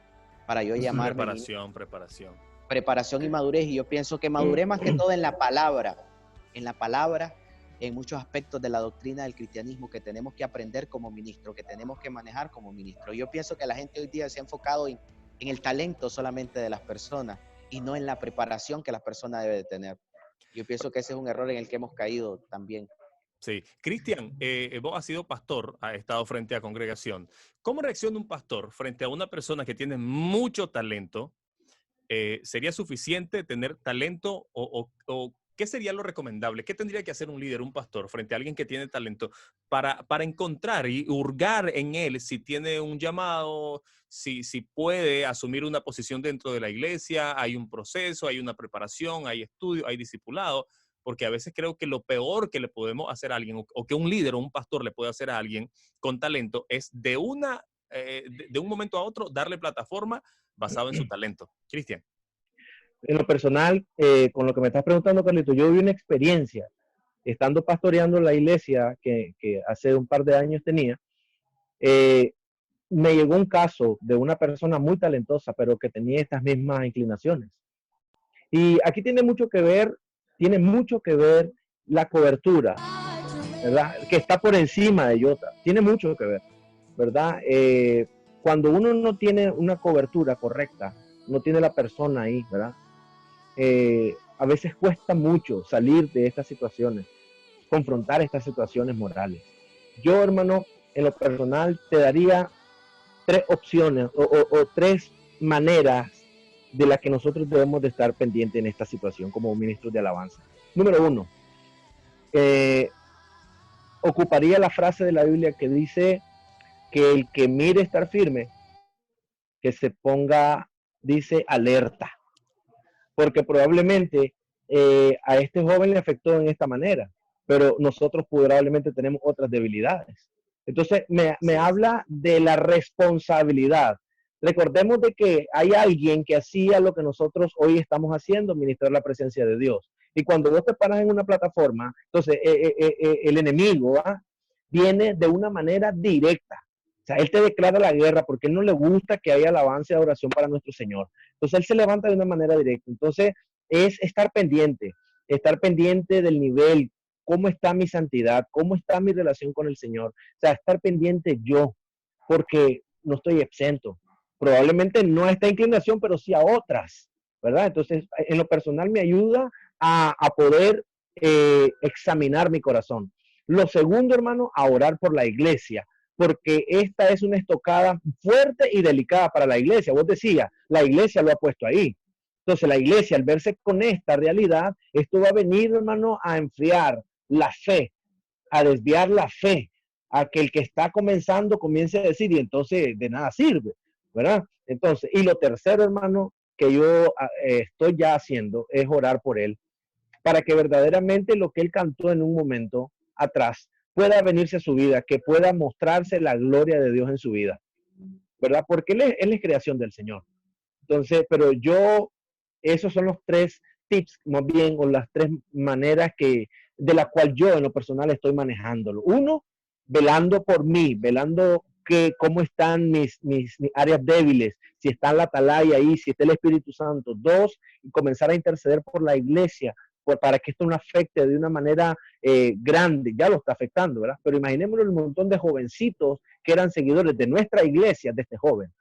para yo llamarme. Preparación y madurez. Y yo pienso que maduré más que todo en la palabra, en muchos aspectos de la doctrina del cristianismo que tenemos que aprender como ministro, que tenemos que manejar como ministro. Yo pienso que la gente hoy día se ha enfocado en el talento solamente de las personas y no en la preparación que la persona debe de tener. Yo pienso que ese es un error en el que hemos caído también. Sí. Cristian, vos has sido pastor, has estado frente a congregación. ¿Cómo reacciona un pastor frente a una persona que tiene mucho talento? ¿Sería suficiente tener talento o qué sería lo recomendable? ¿Qué tendría que hacer un líder, un pastor, frente a alguien que tiene talento para encontrar y hurgar en él si tiene un llamado, si puede asumir una posición dentro de la iglesia? Hay un proceso, hay una preparación, hay estudio, hay discipulado, porque a veces creo que lo peor que le podemos hacer a alguien o que un líder o un pastor le puede hacer a alguien con talento es de un momento a otro darle plataforma basado en su talento. Cristian. En lo personal, con lo que me estás preguntando, Carlito, yo viví una experiencia estando pastoreando la iglesia que hace un par de años tenía. Me llegó un caso de una persona muy talentosa, pero que tenía estas mismas inclinaciones. Y aquí tiene mucho que ver la cobertura, ¿verdad? Que está por encima de Jota. Tiene mucho que ver, ¿verdad? Cuando uno no tiene una cobertura correcta, no tiene la persona ahí, ¿verdad? A veces cuesta mucho salir de estas situaciones, confrontar estas situaciones morales. Yo, hermano, en lo personal, te daría 3 opciones o 3 maneras de las que nosotros debemos de estar pendientes en esta situación como ministros de alabanza. Número 1, ocuparía la frase de la Biblia que dice que el que mire estar firme, que se ponga, dice, alerta. Porque probablemente a este joven le afectó en esta manera, pero nosotros probablemente tenemos otras debilidades. Entonces, me habla de la responsabilidad. Recordemos de que hay alguien que hacía lo que nosotros hoy estamos haciendo, ministrar la presencia de Dios. Y cuando vos te paras en una plataforma, entonces el enemigo viene de una manera directa. O sea, él te declara la guerra porque él no le gusta que haya alabanza y adoración para nuestro Señor. Entonces, él se levanta de una manera directa. Entonces, es estar pendiente del nivel, cómo está mi santidad, cómo está mi relación con el Señor. O sea, estar pendiente yo, porque no estoy exento. Probablemente no a esta inclinación, pero sí a otras, ¿verdad? Entonces, en lo personal me ayuda a poder examinar mi corazón. Lo segundo, hermano, a orar por la iglesia, porque esta es una estocada fuerte y delicada para la iglesia. Vos decías, la iglesia lo ha puesto ahí. Entonces, la iglesia, al verse con esta realidad, esto va a venir, hermano, a enfriar la fe, a desviar la fe, a que el que está comenzando comience a decir, y entonces de nada sirve, ¿verdad? Entonces, y lo tercero, hermano, que yo estoy ya haciendo es orar por él, para que verdaderamente lo que él cantó en un momento atrás pueda venirse a su vida, que pueda mostrarse la gloria de Dios en su vida, ¿verdad? Porque él es creación del Señor. Entonces, pero esos son los tres tips, más bien, o las tres maneras de la cual yo en lo personal estoy manejándolo. Uno, velando por mí, velando cómo están mis áreas débiles, si está la atalaya ahí, si está el Espíritu Santo. Dos, comenzar a interceder por la iglesia, para que esto no afecte de una manera grande. Ya lo está afectando, ¿verdad? Pero imaginémonos el montón de jovencitos que eran seguidores de nuestra iglesia, de este joven.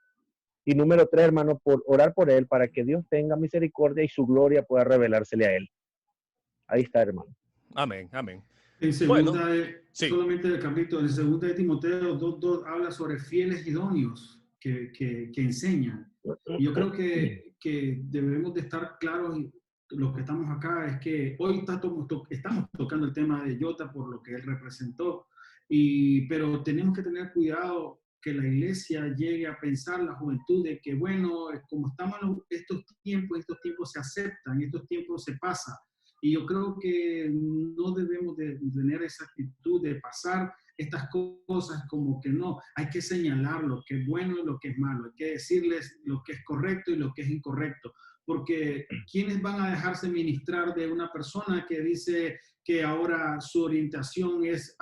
Y número tres, hermano, por orar por él, para que Dios tenga misericordia y su gloria pueda revelársele a él. Ahí está, hermano. Amén, amén. En segunda, sí. Solamente el capítulo, en segunda de Timoteo 2:2 habla sobre fieles idóneos que enseñan. Y yo creo que debemos de estar claros, los que estamos acá, es que hoy estamos tocando el tema de Jota por lo que él representó, pero tenemos que tener cuidado que la iglesia llegue a pensar, la juventud, de que bueno, como estamos en estos tiempos se aceptan, estos tiempos se pasan. Y yo creo que no debemos de tener esa actitud de pasar estas cosas como que no. Hay que señalar lo que es bueno y lo que es malo. Hay que decirles lo que es correcto y lo que es incorrecto. Porque ¿quiénes van a dejarse ministrar de una persona que dice que ahora su orientación es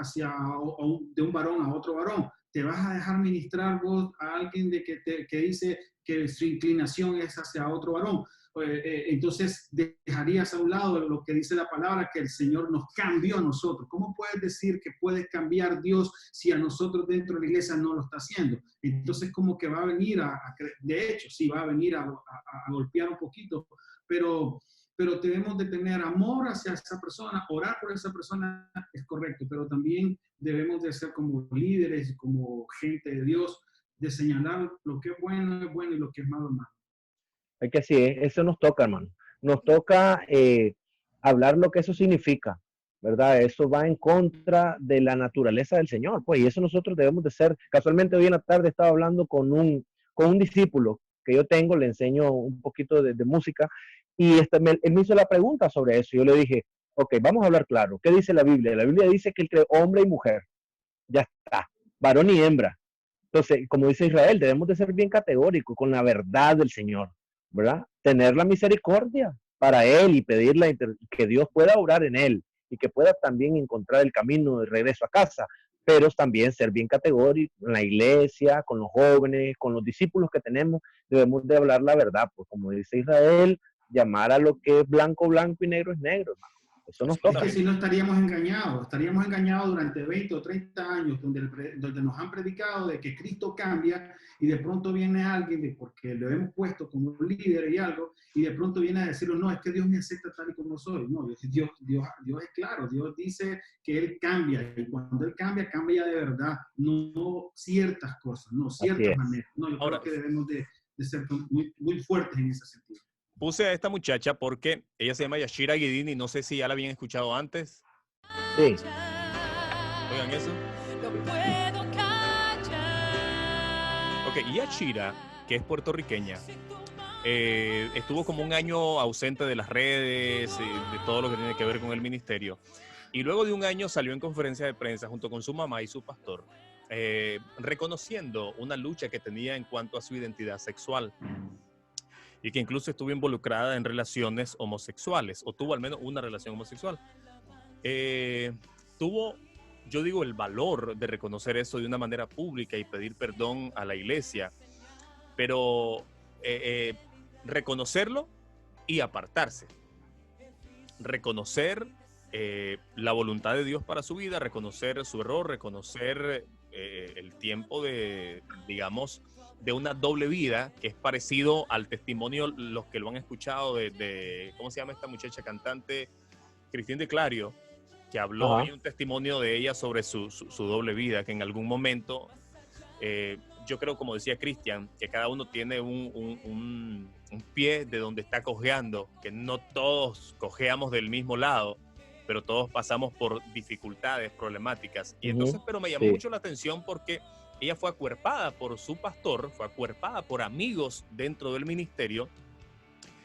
de un varón a otro varón? ¿Te vas a dejar ministrar vos a alguien que dice que su inclinación es hacia otro varón? Entonces dejarías a un lado lo que dice la palabra, que el Señor nos cambió a nosotros. ¿Cómo puedes decir que puedes cambiar Dios si a nosotros dentro de la iglesia no lo está haciendo? Entonces como que va a venir de hecho, sí, va a venir a golpear un poquito, pero debemos de tener amor hacia esa persona, orar por esa persona es correcto, pero también debemos de ser como líderes, como gente de Dios, de señalar lo que es bueno y lo que es malo es malo. Hay que así, eso nos toca, hermano. Nos toca hablar lo que eso significa, ¿verdad? Eso va en contra de la naturaleza del Señor, pues, y eso nosotros debemos de ser. Casualmente hoy en la tarde estaba hablando con un discípulo que yo tengo, le enseño un poquito de música, y él me hizo la pregunta sobre eso. Yo le dije, ok, vamos a hablar claro. ¿Qué dice la Biblia? La Biblia dice que él creó hombre y mujer. Ya está, varón y hembra. Entonces, como dice Israel, debemos de ser bien categóricos con la verdad del Señor, ¿verdad? Tener la misericordia para él y pedirle que Dios pueda obrar en él y que pueda también encontrar el camino de regreso a casa, pero también ser bien categórico en la iglesia, con los jóvenes, con los discípulos que tenemos. Debemos de hablar la verdad, pues como dice Israel, llamar a lo que es blanco, blanco y negro es negro, hermano. Eso nos toca. Es que si no estaríamos engañados durante 20 o 30 años donde nos han predicado de que Cristo cambia y de pronto viene alguien, porque lo hemos puesto como un líder y algo, y de pronto viene a decirnos, no, es que Dios me acepta tal y como soy. No, Dios es claro, Dios dice que Él cambia, y cuando Él cambia, cambia de verdad, no ciertas cosas, no ciertas maneras. No, yo creo que debemos de ser muy, muy fuertes en ese sentido. Puse a esta muchacha porque ella se llama Yashira Guidini, no sé si ya la habían escuchado antes. Sí. Oigan eso. Ok, Yashira, que es puertorriqueña, estuvo como un año ausente de las redes, de todo lo que tiene que ver con el ministerio. Y luego de un año salió en conferencia de prensa junto con su mamá y su pastor reconociendo una lucha que tenía en cuanto a su identidad sexual y que incluso estuvo involucrada en relaciones homosexuales, o tuvo al menos una relación homosexual. Tuvo, yo digo, el valor de reconocer eso de una manera pública y pedir perdón a la iglesia, pero reconocerlo y apartarse. Reconocer la voluntad de Dios para su vida, reconocer su error, reconocer el tiempo de, digamos, de una doble vida, que es parecido al testimonio, los que lo han escuchado, de ¿cómo se llama esta muchacha cantante? Cristín de Clario, que habló, hay un testimonio de ella sobre su doble vida, que en algún momento, yo creo, como decía Cristian, que cada uno tiene un pie de donde está cojeando, que no todos cojeamos del mismo lado, pero todos pasamos por dificultades, problemáticas. Y entonces, pero me llamó mucho la atención porque ella fue acuerpada por su pastor, fue acuerpada por amigos dentro del ministerio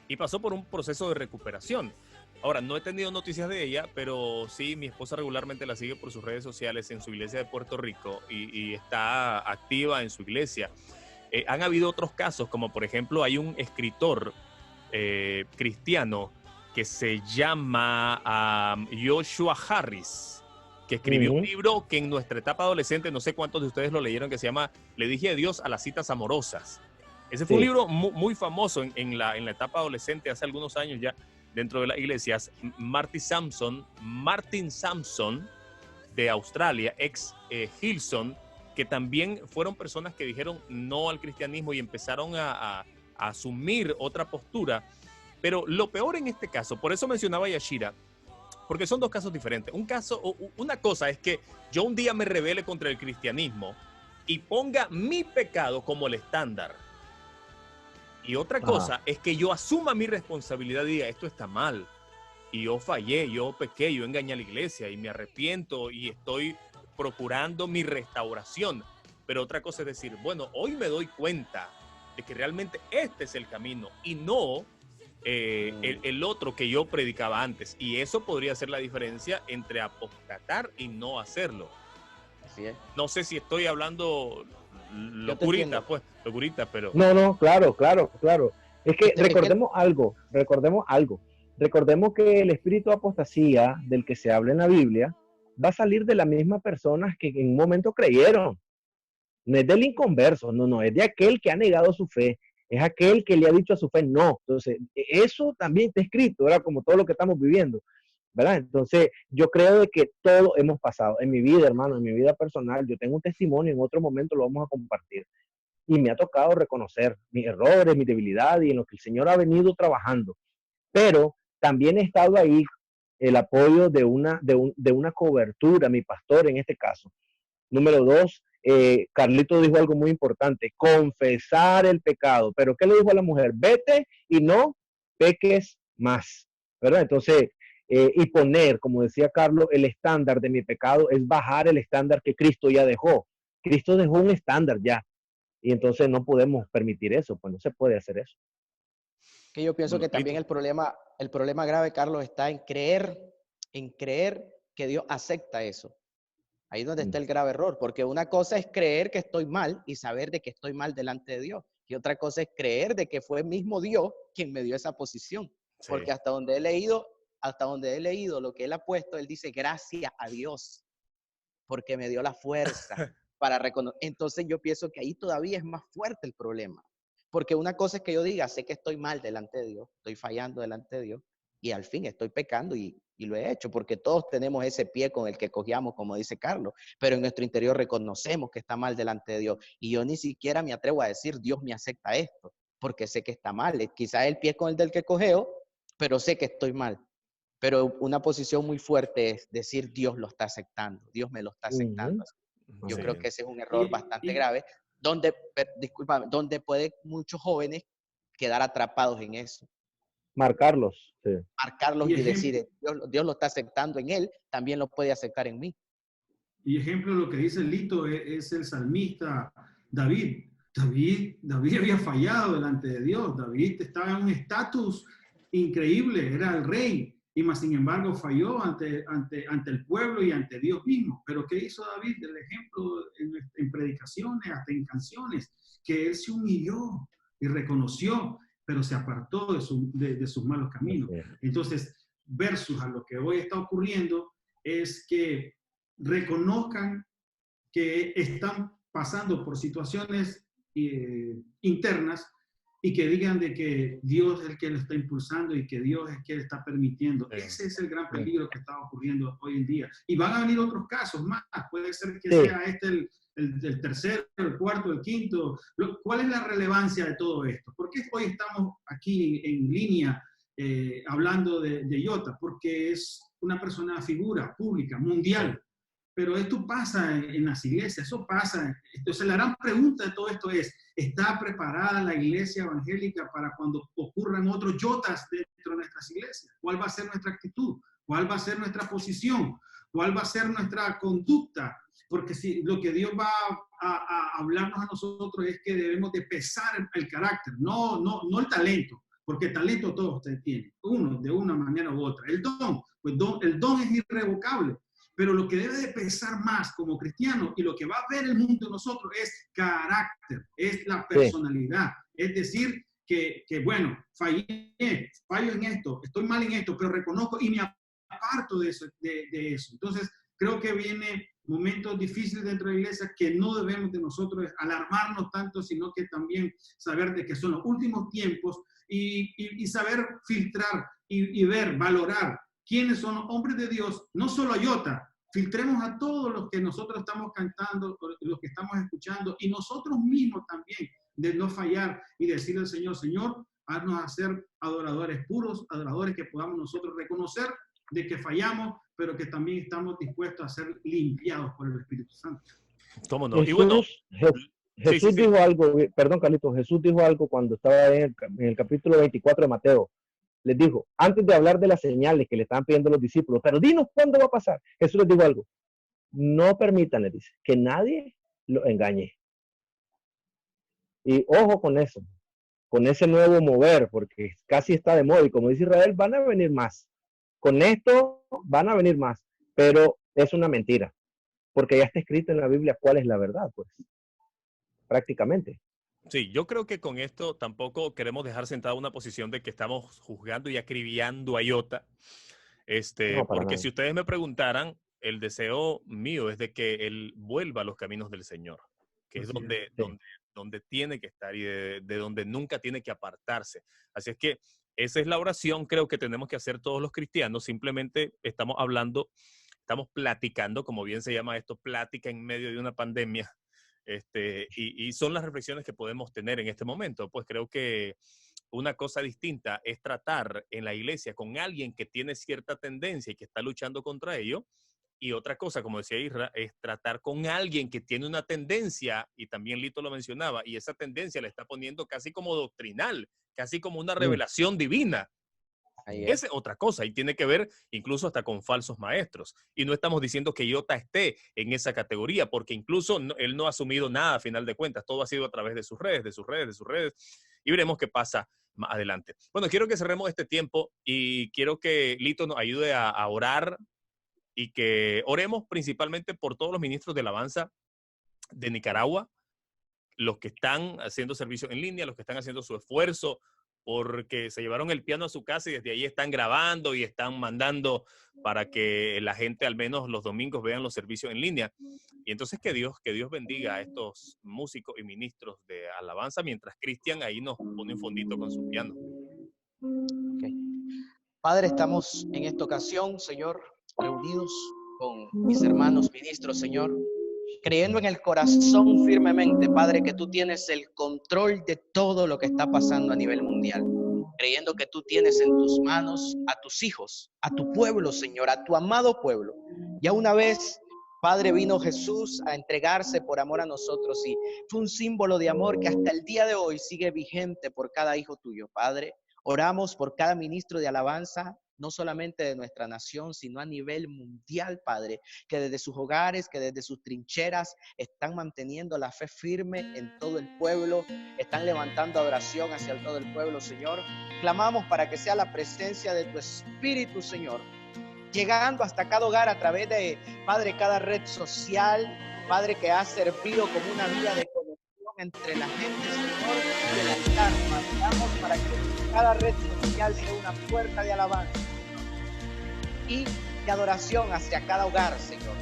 y pasó por un proceso de recuperación. Ahora, no he tenido noticias de ella, pero sí, mi esposa regularmente la sigue por sus redes sociales en su iglesia de Puerto Rico y está activa en su iglesia. Han habido otros casos, como por ejemplo, hay un escritor cristiano que se llama Joshua Harris, que escribió un libro que en nuestra etapa adolescente, no sé cuántos de ustedes lo leyeron, que se llama Le dije adiós a las citas amorosas. Ese fue un libro muy famoso en la etapa adolescente, hace algunos años ya, dentro de las iglesias. Martin Sampson de Australia, ex Hillsong, que también fueron personas que dijeron no al cristianismo y empezaron a asumir otra postura. Pero lo peor en este caso, por eso mencionaba a Yashira, porque son dos casos diferentes. Una cosa es que yo un día me rebele contra el cristianismo y ponga mi pecado como el estándar. Y otra cosa es que yo asuma mi responsabilidad y diga, esto está mal. Y yo fallé, yo pequé, yo engañé a la iglesia y me arrepiento y estoy procurando mi restauración. Pero otra cosa es decir, bueno, hoy me doy cuenta de que realmente este es el camino y no el otro que yo predicaba antes. Y eso podría ser la diferencia entre apostatar y no hacerlo. Así es. No sé si estoy hablando locurita, pero... No, claro. Es que recordemos algo. Recordemos que el espíritu de apostasía del que se habla en la Biblia va a salir de las mismas personas que en un momento creyeron. No es del inconverso, no, es de aquel que ha negado su fe. Es aquel que le ha dicho a su fe no. Entonces, eso también está escrito, ¿verdad? Como todo lo que estamos viviendo, ¿verdad? Entonces, yo creo de que todo hemos pasado. En mi vida, hermano, en mi vida personal, yo tengo un testimonio, en otro momento lo vamos a compartir. Y me ha tocado reconocer mis errores, mis debilidades y en lo que el Señor ha venido trabajando. Pero también he estado ahí, el apoyo de una cobertura, mi pastor en este caso. Número 2, Carlito dijo algo muy importante, confesar el pecado. ¿Pero qué le dijo a la mujer? Vete y no peques más, ¿verdad? Entonces, y poner, como decía Carlos, el estándar de mi pecado es bajar el estándar que Cristo ya dejó. Cristo dejó un estándar ya, y entonces no podemos permitir eso, pues no se puede hacer eso. Que yo pienso que también el problema grave, Carlos, está en creer que Dios acepta eso. Ahí es donde está el grave error, porque una cosa es creer que estoy mal y saber de que estoy mal delante de Dios, y otra cosa es creer de que fue el mismo Dios quien me dio esa posición, porque hasta donde he leído lo que él ha puesto, él dice gracias a Dios, porque me dio la fuerza para reconocer. Entonces yo pienso que ahí todavía es más fuerte el problema, porque una cosa es que yo diga, sé que estoy mal delante de Dios, estoy fallando delante de Dios, y al fin estoy pecando y lo he hecho, porque todos tenemos ese pie con el que cojeamos, como dice Carlos, pero en nuestro interior reconocemos que está mal delante de Dios, y yo ni siquiera me atrevo a decir, Dios me acepta esto, porque sé que está mal, quizás el pie con el del que cojeo, pero sé que estoy mal. Pero una posición muy fuerte es decir, Dios lo está aceptando, Dios me lo está aceptando. Yo creo que ese es un error bastante grave, donde puede muchos jóvenes quedar atrapados en eso. Marcarlos Y decir, Dios lo está aceptando en él, también lo puede aceptar en mí. Y ejemplo de lo que dice Lito es el salmista David. David había fallado delante de Dios. David estaba en un estatus increíble, era el rey. y más sin embargo falló ante el pueblo y ante Dios mismo. Pero ¿qué hizo David? El ejemplo en predicaciones, hasta en canciones, que él se humilló y reconoció, pero se apartó de sus malos caminos. Entonces, versus a lo que hoy está ocurriendo, es que reconozcan que están pasando por situaciones internas y que digan de que Dios es el que lo está impulsando y que Dios es el que lo está permitiendo. Sí. Ese es el gran peligro que está ocurriendo hoy en día. Y van a venir otros casos más. Puede ser que sea este el tercero, el cuarto, el quinto. ¿Cuál es la relevancia de todo esto? ¿Por qué hoy estamos aquí en línea hablando de Jota? Porque es una persona, figura pública, mundial. Pero esto pasa en las iglesias, eso pasa. Entonces la gran pregunta de todo esto es, ¿está preparada la iglesia evangélica para cuando ocurran otros Jotas dentro de nuestras iglesias? ¿Cuál va a ser nuestra actitud? ¿Cuál va a ser nuestra posición? ¿Cuál va a ser nuestra conducta? Porque si lo que Dios va a hablarnos a nosotros es que debemos de pesar el carácter, no el talento, porque talento todos ustedes tienen, uno de una manera u otra. El don, pues el don es irrevocable. Pero lo que debe de pesar más como cristiano y lo que va a ver el mundo de nosotros es carácter, es la personalidad. Sí. Es decir, que bueno, fallo en esto, estoy mal en esto, pero reconozco y me aparto de eso. Entonces, creo que viene momentos difíciles dentro de la iglesia que no debemos de nosotros alarmarnos tanto, sino que también saber de que son los últimos tiempos y saber filtrar y ver, valorar quiénes son los hombres de Dios, no solo a Jota, filtremos a todos los que nosotros estamos cantando, los que estamos escuchando, y nosotros mismos también, de no fallar y decirle al Señor, Señor, haznos a ser adoradores puros, adoradores que podamos nosotros reconocer de que fallamos, pero que también estamos dispuestos a ser limpiados por el Espíritu Santo. ¿Cómo no? Jesús, y bueno, Jesús dijo algo, perdón Carlitos, Jesús dijo algo cuando estaba en el capítulo 24 de Mateo. Les dijo, antes de hablar de las señales que le estaban pidiendo los discípulos, pero dinos cuándo va a pasar. Jesús les dijo algo, no permitan, les dice, que nadie lo engañe. Y ojo con eso, con ese nuevo mover, porque casi está de moda, y como dice Israel, van a venir más. Con esto van a venir más, pero es una mentira, porque ya está escrito en la Biblia cuál es la verdad, pues, prácticamente. Sí, yo creo que con esto tampoco queremos dejar sentada una posición de que estamos juzgando y acribillando a Jota. No, porque nada. Si ustedes me preguntaran, el deseo mío es de que él vuelva a los caminos del Señor, que es donde tiene que estar y de donde nunca tiene que apartarse. Así es que esa es la oración, creo que tenemos que hacer todos los cristianos. Simplemente estamos hablando, estamos platicando, como bien se llama esto, plática en medio de una pandemia. Y son las reflexiones que podemos tener en este momento. Pues creo que una cosa distinta es tratar en la iglesia con alguien que tiene cierta tendencia y que está luchando contra ello. Y otra cosa, como decía Isra, es tratar con alguien que tiene una tendencia, y también Lito lo mencionaba, y esa tendencia la está poniendo casi como doctrinal, casi como una revelación divina. Esa es otra cosa, y tiene que ver incluso hasta con falsos maestros. Y no estamos diciendo que Jota esté en esa categoría, porque incluso él no ha asumido nada a final de cuentas. Todo ha sido a través de sus redes, y veremos qué pasa más adelante. Bueno, quiero que cerremos este tiempo y quiero que Lito nos ayude a orar y que oremos principalmente por todos los ministros de alabanza de Nicaragua, los que están haciendo servicio en línea, los que están haciendo su esfuerzo, porque se llevaron el piano a su casa y desde ahí están grabando y están mandando para que la gente al menos los domingos vean los servicios en línea. Y entonces que Dios bendiga a estos músicos y ministros de alabanza, mientras Cristian ahí nos pone un fondito con su piano. Okay. Padre, estamos en esta ocasión, Señor, reunidos con mis hermanos ministros, Señor, creyendo en el corazón firmemente, Padre, que tú tienes el control de todo lo que está pasando a nivel mundial, creyendo que tú tienes en tus manos a tus hijos, a tu pueblo, Señor, a tu amado pueblo. Ya una vez, Padre, vino Jesús a entregarse por amor a nosotros y fue un símbolo de amor que hasta el día de hoy sigue vigente por cada hijo tuyo, Padre. Oramos por cada ministro de alabanza no solamente de nuestra nación, sino a nivel mundial, Padre, que desde sus hogares, que desde sus trincheras están manteniendo la fe firme en todo el pueblo, están levantando adoración hacia todo el pueblo, Señor. Clamamos para que sea la presencia de tu Espíritu, Señor, llegando hasta cada hogar a través de, Padre, cada red social, Padre, que ha servido como una vía de conexión entre la gente, Señor, y el altar. Oramos para que cada red social sea una puerta de alabanza y de adoración hacia cada hogar, Señor.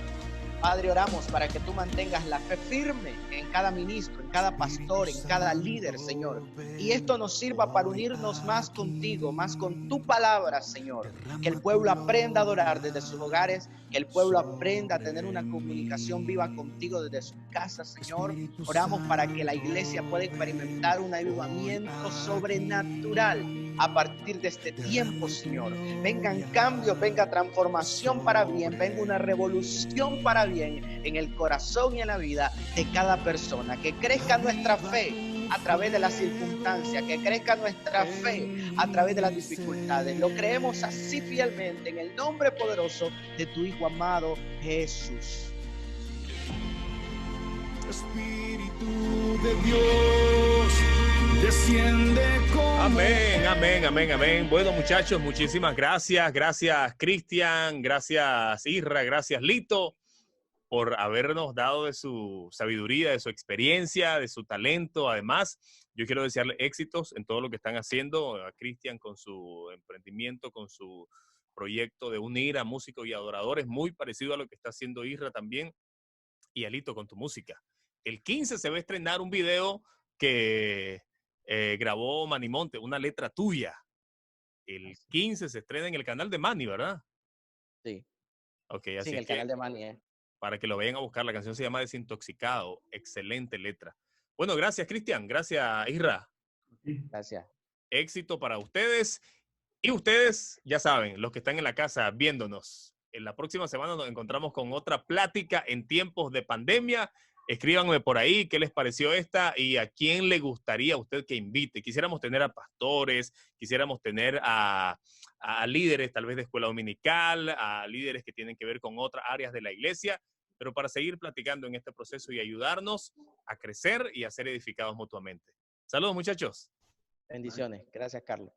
Padre, oramos para que tú mantengas la fe firme en cada ministro, en cada pastor, en cada líder, Señor. Y esto nos sirva para unirnos más contigo, más con tu palabra, Señor. Que el pueblo aprenda a adorar desde sus hogares, que el pueblo aprenda a tener una comunicación viva contigo desde sus casas, Señor. Oramos para que la iglesia pueda experimentar un avivamiento sobrenatural a partir de este tiempo, Señor. Vengan cambios, venga transformación para bien, venga una revolución para bien en el corazón y en la vida de cada persona. Que crezca nuestra fe a través de las circunstancias, que crezca nuestra fe a través de las dificultades. Lo creemos así fielmente en el nombre poderoso de tu Hijo amado Jesús. Espíritu de Dios, desciende con... Amén, amén, amén, amén. Bueno, muchachos, muchísimas gracias. Gracias, Cristian. Gracias, Isra. Gracias, Lito, por habernos dado de su sabiduría, de su experiencia, de su talento. Además, yo quiero desearle éxitos en todo lo que están haciendo. A Cristian con su emprendimiento, con su proyecto de unir a músicos y adoradores, muy parecido a lo que está haciendo Isra también. Y Alito, con tu música. El 15 se va a estrenar un video que grabó Manny Monte, una letra tuya. El 15 se estrena en el canal de Manny, ¿verdad? Sí. Ok, Sí, así en el que canal de Manny. para que lo vayan a buscar, la canción se llama Desintoxicado. Excelente letra. Bueno, gracias, Cristian. Gracias, Isra. Gracias. Éxito para ustedes. Y ustedes, ya saben, los que están en la casa viéndonos, en la próxima semana nos encontramos con otra plática en tiempos de pandemia. Escríbanme por ahí qué les pareció esta y a quién le gustaría a usted que invite. Quisiéramos tener a pastores, quisiéramos tener a líderes tal vez de escuela dominical, a líderes que tienen que ver con otras áreas de la iglesia, pero para seguir platicando en este proceso y ayudarnos a crecer y a ser edificados mutuamente. Saludos, muchachos. Bendiciones. Gracias, Carlos.